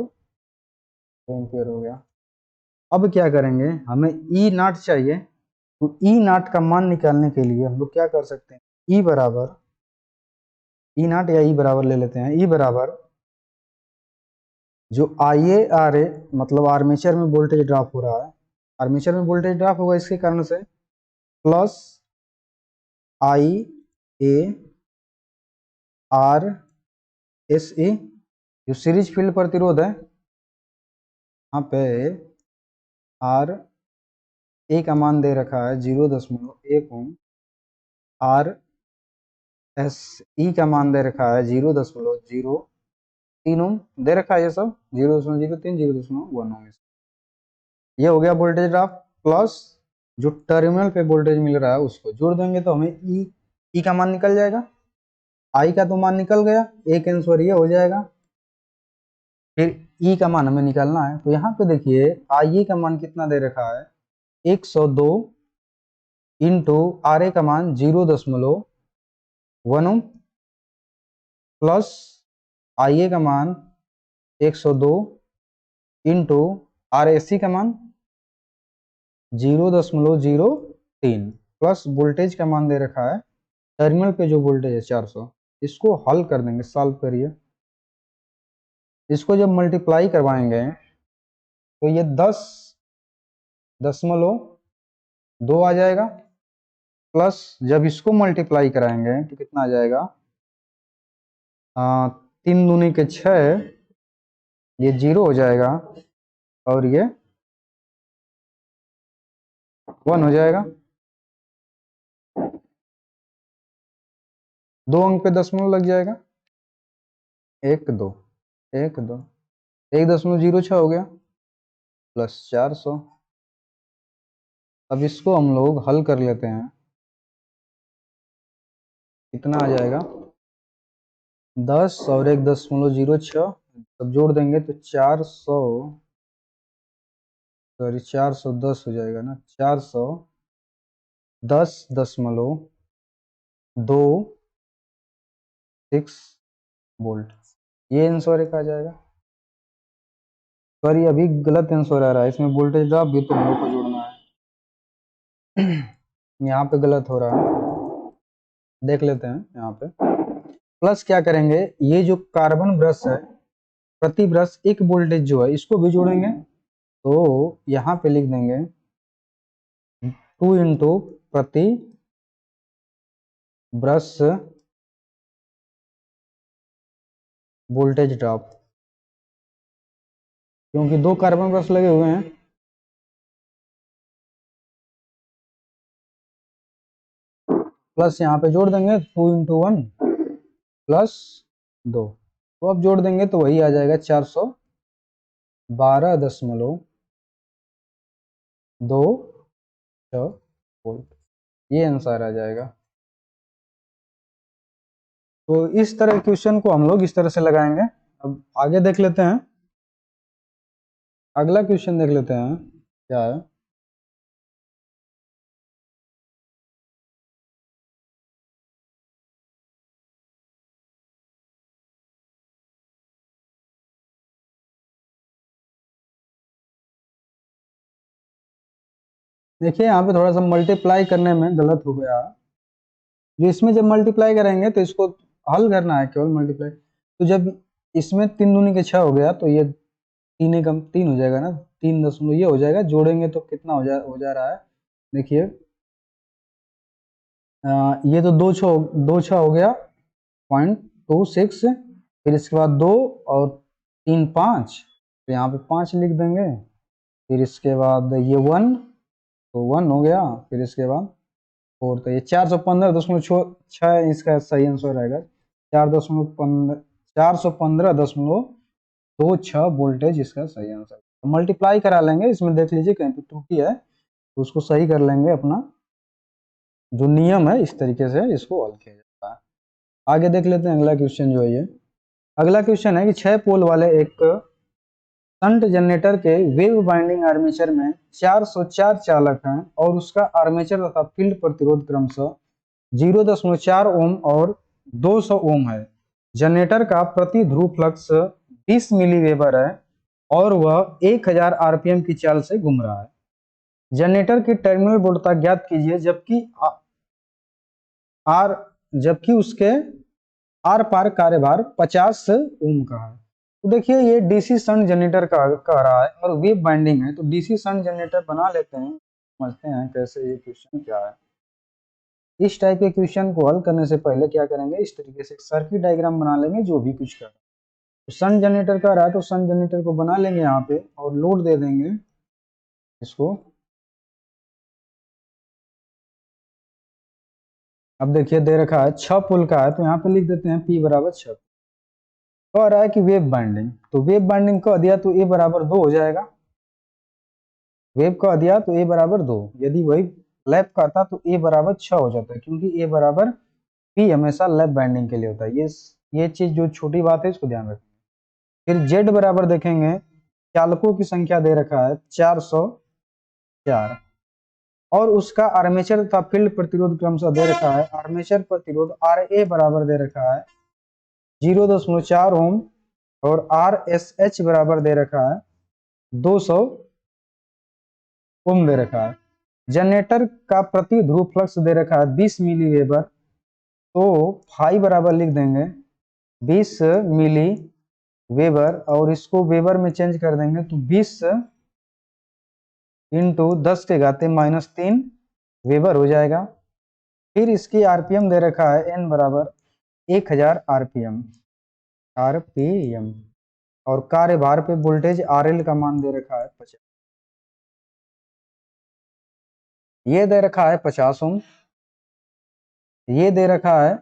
एम्पियर हो गया। अब क्या करेंगे, हमें E नॉट चाहिए। तो E नॉट का मान निकालने के लिए हम लोग क्या कर सकते हैं, E बराबर E नॉट या E बराबर ले लेते हैं। E बराबर जो IA मतलब आर्मेचर में वोल्टेज ड्रॉप हो रहा है, आर्मेचर में वोल्टेज ड्रॉप होगा इसके कारण से, प्लस IARSE जो सीरीज फील्ड प्रतिरोध है, यहाँ पे RA का मान दे रखा है 0.1 ओम, RSE का मान दे रखा है 0.03 ओम दे रखा है। ये सब 0.03 0.1 ओम। ये हो गया वोल्टेज ड्रॉप, प्लस जो टर्मिनल पे वोल्टेज मिल रहा है उसको जोड़ देंगे तो हमें ई का मान निकल जाएगा। आई का तो मान निकल गया, एक आंसर ये हो जाएगा। फिर ई का मान हमें निकालना है। तो यहाँ पे देखिए आई का मान कितना दे रखा है, 102 इंटू आर ए का मान 0.1 ओम, प्लस आई ए का मान 102 इंटू आर ए सी का मान 0.03 प्लस वोल्टेज का मान दे रखा है टर्मिनल पे जो वोल्टेज है 400। इसको हल कर देंगे, सॉल्व करिए। इसको जब मल्टीप्लाई करवाएंगे तो ये 10.2 आ जाएगा, प्लस जब इसको मल्टीप्लाई कराएंगे तो कितना आ जाएगा, 3 दूनी के 6, ये 0 हो जाएगा और ये 1 हो जाएगा। 2 अंक पे दशमलव लग जाएगा, 1 2 1 2 1.06 हो गया प्लस 400। अब इसको हम लोग हल कर लेते हैं, कितना आ जाएगा 10 और 1.06, अब जोड़ देंगे तो 400, सॉरी 410 हो जाएगा ना, 410.26 वोल्ट, ये आंसर एक आ जाएगा। सॉरी अभी गलत आंसर आ रहा है, इसमें वोल्टेज ड्रॉप भी तो हम लोग को जोड़ना है। यहाँ पे गलत हो रहा है, देख लेते हैं यहाँ पे। प्लस क्या करेंगे, ये जो कार्बन ब्रश है, प्रति ब्रश एक वोल्टेज जो है इसको भी जोड़ेंगे, तो यहाँ पे लिख देंगे 2 इंटू प्रति ब्रश वोल्टेज ड्रॉप, क्योंकि 2 कार्बन ब्रश लगे हुए हैं। प्लस यहाँ पे जोड़ देंगे 2 इंटू 1 प्लस 2, तो अब जोड़ देंगे तो वही आ जाएगा 412.26 वोल्ट, ये आंसर आ जाएगा। तो इस तरह क्वेश्चन को हम लोग इस तरह से लगाएंगे। अब आगे देख लेते हैं, अगला क्वेश्चन देख लेते हैं क्या है। देखिए यहाँ पे थोड़ा सा मल्टीप्लाई करने में गलत हो गया, जो इसमें जब मल्टीप्लाई करेंगे तो इसको हल करना है केवल मल्टीप्लाई, तो जब इसमें 3 दूनी के 6 हो गया तो ये 3 एकम 3 हो जाएगा ना, 3 ये हो जाएगा, जोड़ेंगे तो कितना हो जा रहा है, देखिए ये तो 2 6 हो गया 0.26, फिर इसके बाद 2 और 3 5, तो यहाँ पे 5 लिख देंगे, फिर इसके बाद ये 1, तो 1 हो गया, फिर इसके बाद 4, तो ये 415.6 इसका सही आंसर रहेगा, 415.26 वोल्टेज इसका सही आंसर। मल्टीप्लाई करा लेंगे, इसमें देख लीजिए कहीं पे त्रुटि है तो उसको सही कर लेंगे, अपना जो नियम है इस तरीके से इसको हल किया जाता है। आगे देख लेते हैं अगला क्वेश्चन जो है ये। अगला क्वेश्चन है कि 6 पोल वाले एक शंट जनरेटर के वेव बाइंडिंग आर्मेचर में 404 चालक हैं और उसका आर्मेचर तथा फील्ड प्रतिरोध क्रमशः 0.4 ओम और 200 ओम है। जनरेटर का प्रति ध्रुव फ्लक्स 20 मिली वेबर है और वह 1000 आरपीएम की चाल से घूम रहा है। जनरेटर की टर्मिनल वोल्टता ज्ञात कीजिए, आर जबकि उसके आर पार कार्यभार 50 ओम का है। तो देखिए ये डीसी शंट जनरेटर का कह रहा है और वेव बाइंडिंग है, तो डीसी शंट जनरेटर बना लेते हैं, समझते हैं कैसे ये क्वेश्चन क्या है। इस टाइप के क्वेश्चन को हल करने से पहले क्या करेंगे, इस तरीके से सर्किट डायग्राम बना लेंगे जो भी कुछ कर रहा है। तो शंट जनरेटर का रहा है तो शंट जनरेटर को बना लेंगे यहाँ पे और लोड दे देंगे इसको। अब देखिए दे रखा है 6 पोल का है, तो यहाँ पे लिख देते हैं P बराबर 6। कह रहा है कि वेव बाइंडिंग, तो वेव बाइंडिंग कह दिया तो A बराबर 2 हो जाएगा, वेव कह दिया तो A बराबर 2, यदि वही लैप कहता तो A बराबर 6 हो जाता है, क्योंकि A बराबर P हमेशा लैप बाइंडिंग के लिए होता है। ये चीज जो छोटी बात है इसको ध्यान रखें। फिर Z बराबर देखेंगे, चालकों की संख्या दे रखा है 404 और उसका आर्मेचर तथा फील्ड प्रतिरोध क्रमशः दे रखा है। आर्मेचर प्रतिरोध RA बराबर दे रखा है 0.4 ओम और RSH बराबर दे रखा है 200 ओम दे रखा है। जनरेटर का प्रति ध्रुव फ्लक्स दे रखा है 20 मिली वेबर, तो फाई बराबर लिख देंगे 20 मिली वेबर और इसको वेबर में चेंज कर देंगे तो 20 इंटू 10 के घाते -3 वेबर हो जाएगा। फिर इसकी आरपीएम दे रखा है n बराबर 1000 आरपीएम और कार्यभार पे वोल्टेज RL का मान दे रखा है 50। ये दे रखा है 50 ओम, ये दे रखा है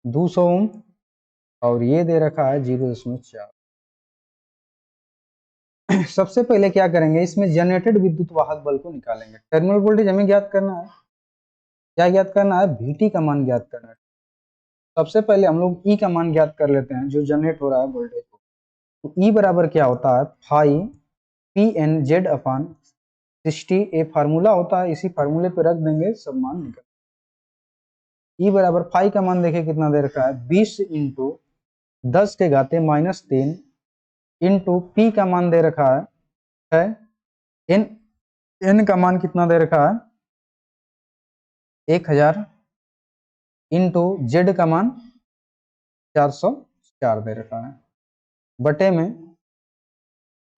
200 ओम, और ये दे रखा है 0.4। सबसे पहले क्या करेंगे, इसमें जनरेटेड विद्युत वाहक बल को निकालेंगे। टर्मिनल वोल्टेज हमें ज्ञात करना है, क्या ज्ञात करना है, VT का मान ज्ञात करना है। सबसे पहले हम लोग E का मान ज्ञात कर लेते हैं, जो जनरेट हो रहा है वोल्टेज को। तो E बराबर क्या होता है, फाई PN Z अपान 60, ए फार्मूला होता है, इसी फार्मूले पे रख देंगे, सब मान निकल। E बराबर फाई का मान देखिए कितना दे रखा है, 20 इंटू 10 के घाते -3 इंटू P का मान दे रखा है N का मान कितना दे रखा है 1000 इंटू Z का मान 404 दे रखा है, बटे में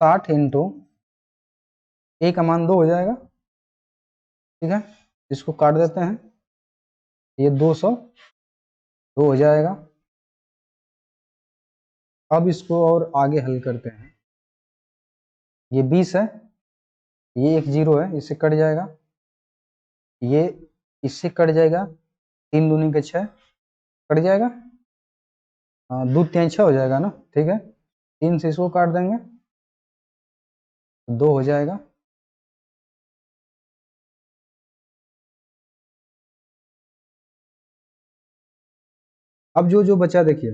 60 इंटू A का मान 2 हो जाएगा। ठीक है, इसको काट देते हैं, ये 202 हो जाएगा। अब इसको और आगे हल करते हैं, ये 20 है, ये एक 0 है, इससे कट जाएगा, ये इससे कट जाएगा, 3 दूनी के 6 कट जाएगा, 2 3 6 हो जाएगा ना। ठीक है, 3 से इसको काट देंगे, 2 हो जाएगा। अब जो जो बचा देखिए,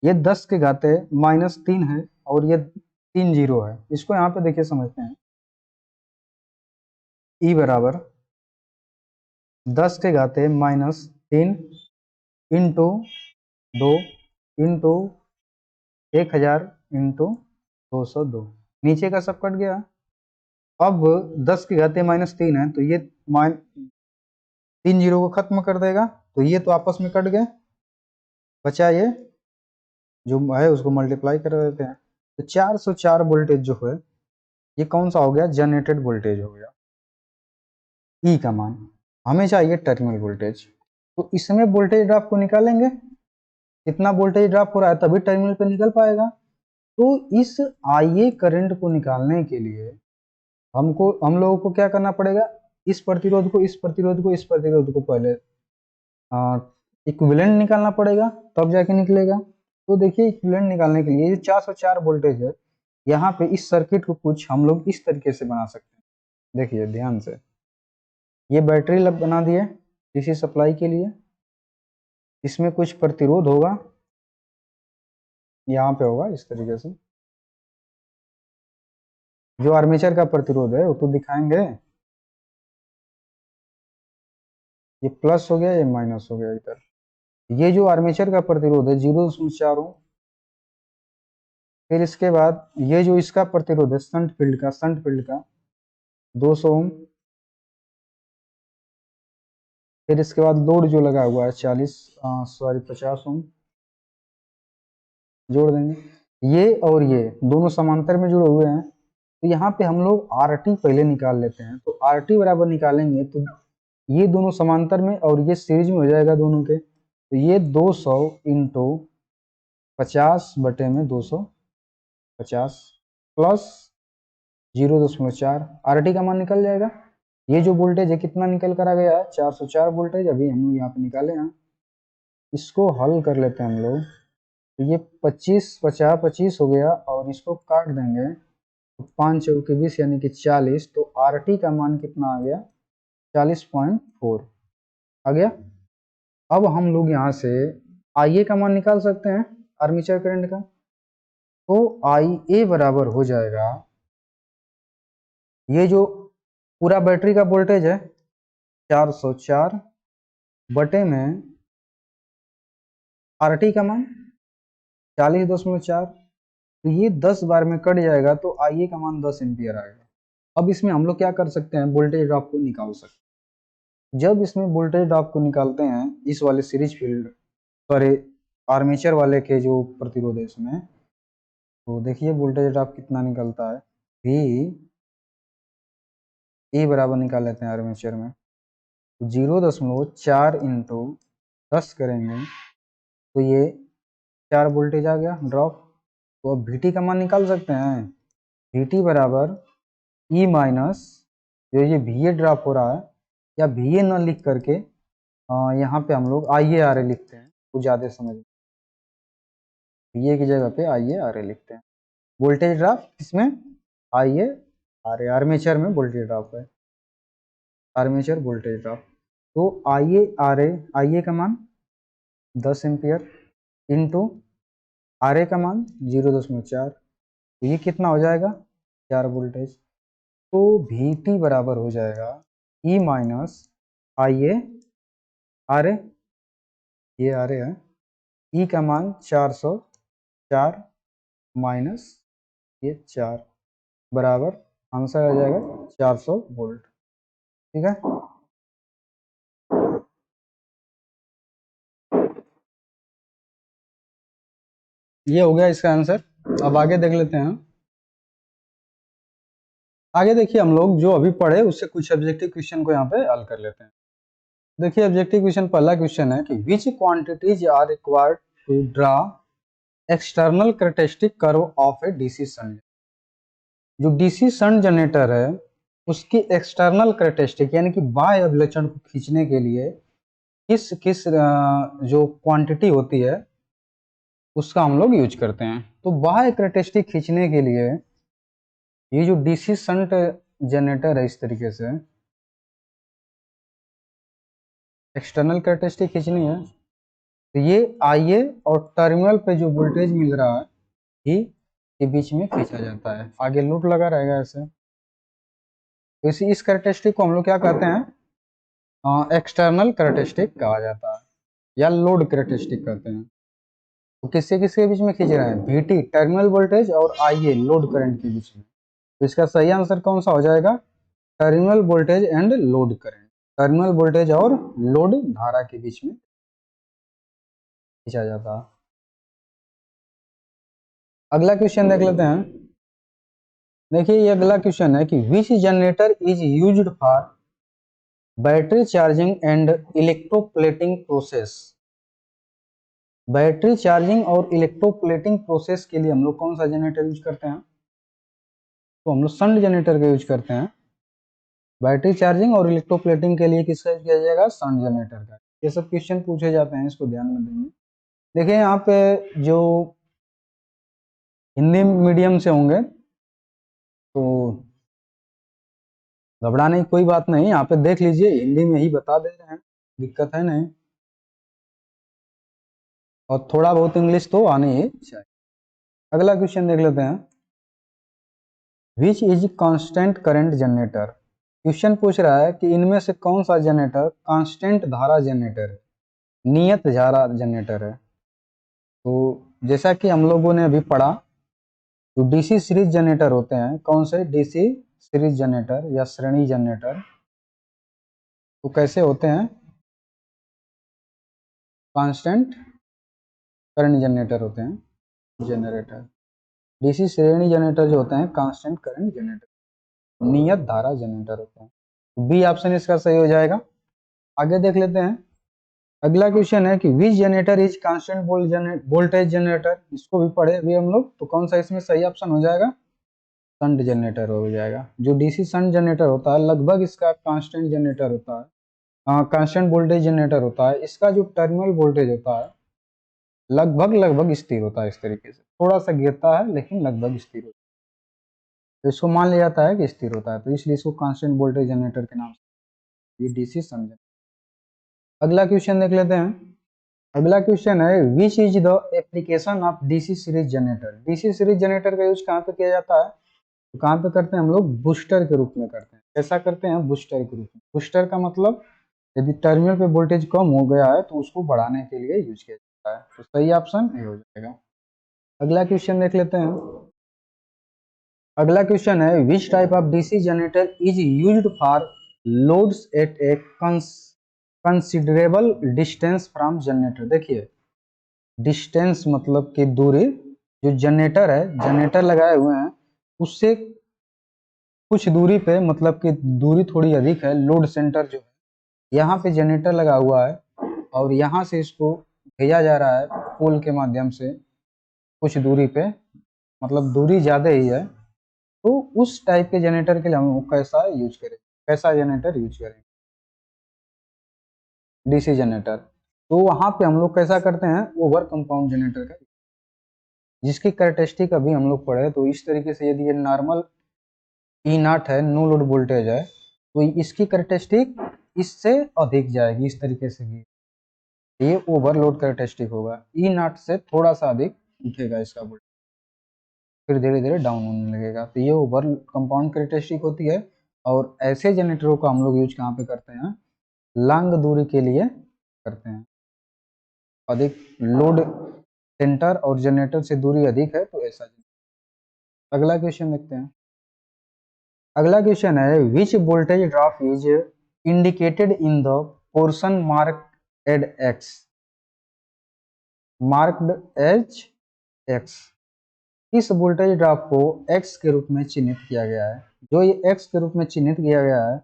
ये 10 के घाते -3 है और ये 3 0 है, इसको यहाँ पे देखिए समझते हैं। E बराबर 10 के घाते -3 इंटू 2 इंटू 1000 इंटू 202, नीचे का सब कट गया। अब 10 के घाते -3 है, तो ये 3 0 को खत्म कर देगा, तो ये तो आपस में कट गए, बचा ये जो है उसको मल्टीप्लाई कर देते हैं। तो 404 वोल्टेज जो है ये कौन सा हो गया, जनरेटेड वोल्टेज हो गया। ई का मान हमें चाहिए टर्मिनल वोल्टेज, तो इसमें वोल्टेज ड्रॉप को निकालेंगे, कितना वोल्टेज ड्रॉप हो रहा है तभी टर्मिनल पे निकल पाएगा। तो इस IA करंट को निकालने के लिए हम लोगों को क्या करना पड़ेगा, इस प्रतिरोध को, इस प्रतिरोध को, इस प्रतिरोध को पहले इक्विवेलेंट निकालना पड़ेगा, तब जाके निकलेगा। तो देखिए इक्विवेलेंट निकालने के लिए ये 404 वोल्टेज है, यहाँ पे इस सर्किट को कुछ हम लोग इस तरीके से बना सकते हैं। देखिए ध्यान से, ये बैटरी बना दिए डीसी सप्लाई के लिए, इसमें कुछ प्रतिरोध होगा, यहाँ पे होगा इस तरीके से, जो आर्मेचर का प्रतिरोध है वो तो दिखाएंगे, ये प्लस हो गया, ये माइनस हो गया इधर। ये जो आर्मेचर का प्रतिरोध है 0.4 ओम, फिर इसके बाद ये जो इसका प्रतिरोध है शंट फील्ड का 200 ओम, फिर इसके बाद लोड जो लगा हुआ है 50 ओम जोड़ देंगे। ये और ये दोनों समांतर में जुड़े हुए हैं, तो यहाँ पे हम लोग RT पहले निकाल लेते हैं। तो RT बराबर निकालेंगे तो ये दोनों समांतर में और ये सीरीज में हो जाएगा दोनों के, तो ये 200 इंटू 50 बटे में 250 प्लस 0.4, RT का मान निकल जाएगा। ये जो वोल्टेज है कितना निकल कर आ गया है, 404 वोल्टेज अभी हम लोग यहाँ पे निकाले हैं। इसको हल कर लेते हैं हम लोग, तो ये 25 हो गया, और इसको काट देंगे तो 5 चौके 20 यानी कि 40, तो RT का मान कितना आ गया, 40.4 आ गया। अब हम लोग यहाँ से IA का मान निकाल सकते हैं, आर्मेचर करंट का। तो IA बराबर हो जाएगा, ये जो पूरा बैटरी का वोल्टेज है 404 बटे में RT का मान 40.4, तो ये 10 बार में कट जाएगा, तो IA का मान 10 एम्पियर आएगा। अब इसमें हम लोग क्या कर सकते हैं, वोल्टेज ड्रॉप को निकाल सकते हैं। जब इसमें वोल्टेज ड्रॉप को निकालते हैं, इस वाले सीरीज फील्ड सॉरी आर्मेचर वाले के जो प्रतिरोध है इसमें, तो देखिए वोल्टेज ड्रॉप कितना निकलता है, V बराबर निकाल लेते हैं आर्मेचर में, 0.4 इंटू 10 करेंगे तो ये 4 वोल्टेज आ गया ड्रॉप। तो अब VT का मान निकाल सकते हैं, VT बराबर E माइनस जो ये VA ड्रॉप हो रहा है, या VA न लिख करके यहाँ पे हम लोग IARA लिखते हैं, वो ज़्यादा समझ में। VA की जगह पे IARA लिखते हैं। वोल्टेज ड्रॉप किसमें? IARA, आर्मेचर में वोल्टेज ड्रॉप है, आर्मेचर वोल्टेज ड्रॉप। तो IA का मान 10 एम्पियर इंटू RA का मान 0.4, तो ये कितना हो जाएगा? 4 वोल्टेज। तो VT बराबर हो जाएगा E माइनस IARA, ये RA है, E का मान 404 माइनस ये 4 बराबर आंसर आ जाएगा 400 वोल्ट। ठीक है, ये हो गया इसका आंसर। अब आगे देख लेते हैं। आगे देखिए, हम लोग जो अभी पढ़े उससे कुछ ऑब्जेक्टिव क्वेश्चन को यहाँ पे हल कर लेते हैं। देखिए ऑब्जेक्टिव क्वेश्चन, पहला क्वेश्चन है कि which quantities are required to draw external characteristic curve of a DC shunt. जो डीसी शंट जनरेटर है उसकी एक्सटर्नल कैरेक्टरिस्टिक यानी कि बाह्य अभिलक्षण को खींचने के लिए किस किस जो क्वांटिटी होती है उसका हम लोग यूज करते हैं। तो बाह्य कैरेक्टरिस्टिक खींचने के लिए ये जो डीसी शंट जनरेटर है, इस तरीके से एक्सटर्नल कैरेक्टरिस्टिक खींचनी है, तो ये IA और टर्मिनल पे जो वोल्टेज मिल रहा है ही के बीच में खींचा जाता है। आगे लूप लगा रहेगा ऐसे। तो इस कैरेक्टरिस्टिक को हम लोग क्या कहते हैं? एक्सटर्नल कैरेक्टरिस्टिक कहा जाता है, या लोड कैरेक्टरिस्टिक कहते हैं। तो किससे किसके बीच में खींच रहा है? VT टर्मिनल वोल्टेज और IA लोड करंट के बीच में। तो इसका सही आंसर कौन सा हो जाएगा? Terminal voltage and load current, terminal voltage और लोड धारा के बीच में खींचा जाता है। अगला क्वेश्चन देख लेते हैं। देखिए ये अगला क्वेश्चन है कि which generator is used for battery charging and electroplating process. Battery charging और इलेक्ट्रोप्लेटिंग प्रोसेस के लिए हम लोग कौन सा जनरेटर यूज करते हैं? तो हम लोग शंट जनरेटर का यूज करते हैं। बैटरी चार्जिंग और इलेक्ट्रोप्लेटिंग के लिए किसका यूज किया जाएगा? शंट जनरेटर का। ये सब क्वेश्चन पूछे जाते हैं, इसको ध्यान में देंगे। देखिए यहाँ पे जो हिंदी मीडियम से होंगे तो घबराने की कोई बात नहीं, यहाँ पे देख लीजिए, हिंदी में ही बता दे रहे हैं, दिक्कत है नहीं। और थोड़ा बहुत इंग्लिश तो आने ही चाहिए। अगला क्वेश्चन देख लेते हैं। Which is constant current generator. Question पूछ रहा है कि इनमें से कौन सा जनरेटर कांस्टेंट धारा जनरेटर है, नियत धारा जनरेटर है। तो जैसा कि हम लोगों ने अभी पढ़ा, जो डीसी सीरीज जनरेटर होते हैं, कौन से? डीसी सीरीज जनरेटर या श्रेणी जनरेटर, तो कैसे होते हैं? कांस्टेंट करंट जनरेटर होते हैं। जनरेटर डीसी श्रेणी जनरेटर जो होते हैं कांस्टेंट करंट जनरेटर, नियत धारा जनरेटर होते हैं। बी ऑप्शन इसका सही हो जाएगा। आगे देख लेते हैं। अगला क्वेश्चन है कि which generator is constant voltage generator. इसको भी पढ़े अभी हम लोग, तो कौन सा इसमें सही ऑप्शन हो जाएगा? शंट जनरेटर हो जाएगा। जो डीसी शंट जनरेटर होता है लगभग इसका कांस्टेंट जनरेटर होता है, कांस्टेंट वोल्टेज जनरेटर होता है। इसका जो टर्मिनल वोल्टेज होता है लगभग स्थिर होता है, इस तरीके से थोड़ा सा गिरता है लेकिन लगभग स्थिर होता है। तो इसको मान लिया जाता है कि स्थिर होता है, तो इसलिए इसको कांस्टेंट वोल्टेज जनरेटर के नाम से ये डीसी शंट जनरेटर। अगला क्वेश्चन देख लेते हैं। अगला क्वेश्चन है which is the application of DC series generator. DC series generator का यूज कहाँ पे किया जाता है? तो कहाँ पे करते हैं हम लोग? बूस्टर के रूप में करते हैं। कैसा करते हैं? बूस्टर के रूप में। बूस्टर का मतलब यदि टर्मिनल पे वोल्टेज कम हो गया है तो उसको बढ़ाने के लिए यूज किया जाता है। तो सही ऑप्शन ए हो जाएगा। अगला क्वेश्चन देख लेते हैं। अगला क्वेश्चन है which type of DC generator is used for loads at a considerable distance from generator. देखिए डिस्टेंस मतलब कि दूरी, जो जनरेटर है, जनरेटर लगाए हुए हैं उससे कुछ दूरी पे, मतलब कि दूरी थोड़ी अधिक है, लोड सेंटर जो है यहाँ पे जनरेटर लगा हुआ है और यहाँ से इसको भेजा जा रहा है पोल के माध्यम से कुछ दूरी पे, मतलब दूरी ज्यादा ही है। तो उस टाइप के जनरेटर के लिए हम कैसा यूज करें? कैसा जनरेटर यूज करेंगे, डीसी जनरेटर। तो वहां पे हम लोग कैसा करते हैं, ओवर कंपाउंड जनरेटर का, जिसकी कैरेक्टरिस्टिक अभी हम लोग पढ़े। तो इस तरीके से यदि ये नॉर्मल ई नॉट है, नो लोड वोल्टेज है, तो इसकी कैरेक्टरिस्टिक इससे अधिक जाएगी, इस तरीके से भी ये ओवरलोड कैरेक्टरिस्टिक होगा। ई नॉट से थोड़ा सा अधिक उठेगा इसका वोल्टेज, फिर धीरे धीरे डाउन होने लगेगा। तो ये ओवर कंपाउंड कैरेक्टरिस्टिक होती है। और ऐसे जनरेटरों का हम लोग यूज कहाँ पे करते हैं, लॉन्ग दूरी के लिए करते हैं। अधिक लोड सेंटर और जनरेटर से दूरी अधिक है तो ऐसा। अगला क्वेश्चन देखते हैं। अगला क्वेश्चन है, which voltage drop is indicated in the portion marked x, marked as x. इस वोल्टेज ड्रॉप को x के रूप में चिन्हित किया गया है। जो ये x के रूप में चिन्हित किया गया है,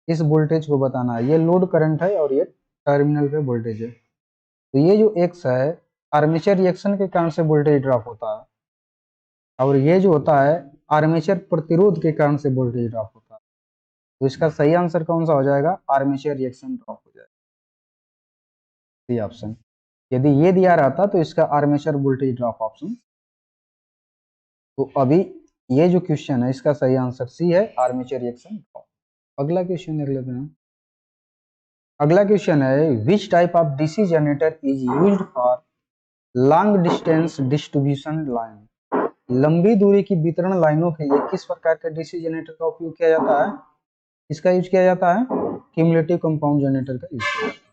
इस वोल्टेज को बताना है। ये लोड करंट है और ये टर्मिनल पे वोल्टेज है। तो ये जो x है, आर्मेचर रिएक्शन के कारण से वोल्टेज ड्रॉप होता है, और ये जो होता है आर्मेचर प्रतिरोध के कारण से वोल्टेज ड्रॉप होता है। तो इसका सही आंसर कौन सा हो जाएगा, आर्मेचर रिएक्शन ड्रॉप हो जाएगा, सी ऑप्शन। यदि ये दिया रहता तो इसका आर्मेचर वोल्टेज ड्रॉप ऑप्शन। तो अभी ये जो क्वेश्चन है इसका सही आंसर सी है, आर्मेचर रिएक्शन ड्रॉप। अगला क्वेश्चन देख लेते हैं। अगला क्वेश्चन है, which type of DC generator is used for long distance distribution line. लंबी दूरी की वितरण लाइनों के लिए किस प्रकार के डीसी जनरेटर का उपयोग किया जाता है, इसका यूज किया जाता है क्यूमुलेटिव कंपाउंड जनरेटर का यूज किया जाता है।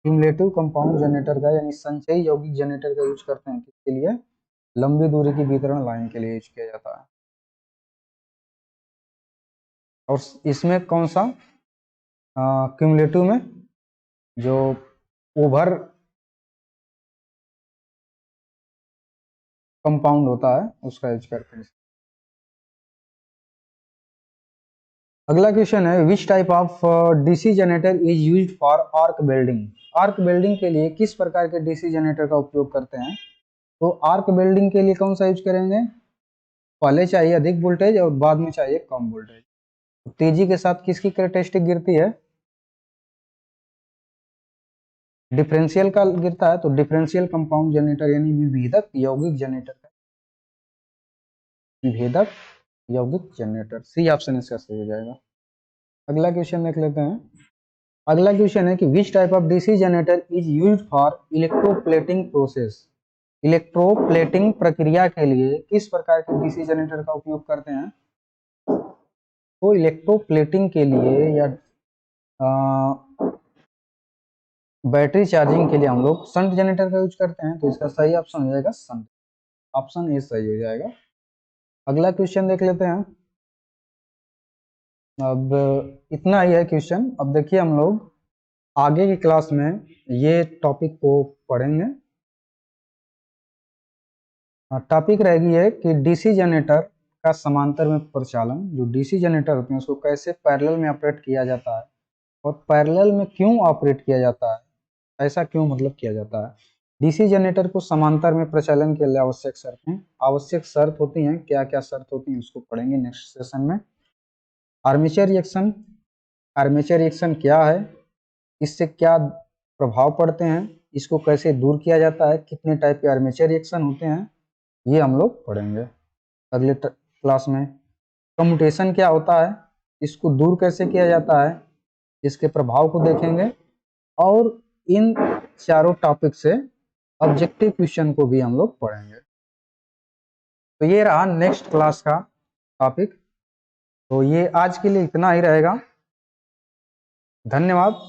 क्यूमुलेटिव कंपाउंड जनरेटर का यानी संचयी यौगिक जनरेटर का यूज करते हैं किसके लिए, लंबी दूरी की वितरण लाइन के लिए यूज किया जाता है। और इसमें कौन सा, क्यूमुलेटिव में जो ओवर कंपाउंड होता है उसका यूज करते हैं। अगला क्वेश्चन है, which type of DC generator is used for arc welding. Arc welding के लिए किस प्रकार के डीसी जनरेटर का उपयोग करते हैं। तो आर्क वेल्डिंग के लिए कौन सा यूज करेंगे, पहले चाहिए अधिक वोल्टेज और बाद में चाहिए कम वोल्टेज। तो तेजी के साथ किसकी कैरेक्टरिस्टिक गिरती है, डिफरेंशियल का गिरता है। तो डिफरेंशियल कंपाउंड जनरेटर यानी विभेदक यौगिक जनरेटर का, विभेदक यौगिक जनरेटर, सी ऑप्शन इसका सही हो जाएगा। अगला क्वेश्चन देख लेते हैं। अगला क्वेश्चन है कि विच type of DC generator is used for electroplating process. Electroplating प्रक्रिया के लिए किस प्रकार के डीसी जनरेटर का उपयोग करते हैं। तो इलेक्ट्रोप्लेटिंग के लिए या बैटरी चार्जिंग के लिए हम लोग शंट जनरेटर का यूज करते हैं। तो इसका सही ऑप्शन हो जाएगा शंट, ऑप्शन ए सही हो जाएगा। अगला क्वेश्चन देख लेते हैं। अब इतना ही है क्वेश्चन। अब देखिए हम लोग आगे की क्लास में ये टॉपिक को पढ़ेंगे। टॉपिक रहेगी है कि डीसी जनरेटर का समांतर में प्रचालन, जो डीसी जनरेटर होते हैं उसको कैसे पैरेलल में ऑपरेट किया जाता है, और पैरेलल में क्यों ऑपरेट किया जाता है, ऐसा क्यों मतलब किया जाता है। डीसी जनरेटर को समांतर में प्रचालन के लिए आवश्यक शर्तें, आवश्यक शर्त होती हैं, क्या क्या शर्त होती हैं उसको पढ़ेंगे नेक्स्ट सेशन में। आर्मेचर रिएक्शन, आर्मेचर रिएक्शन क्या है, इससे क्या प्रभाव पड़ते हैं, इसको कैसे दूर किया जाता है, कितने टाइप के आर्मेचर रिएक्शन होते हैं, ये हम लोग पढ़ेंगे अगले क्लास में। कम्यूटेशन क्या होता है, इसको दूर कैसे किया जाता है, इसके प्रभाव को देखेंगे। और इन चारों टॉपिक से ऑब्जेक्टिव क्वेश्चन को भी हम लोग पढ़ेंगे। तो ये रहा नेक्स्ट क्लास का टॉपिक। तो ये आज के लिए इतना ही रहेगा। धन्यवाद।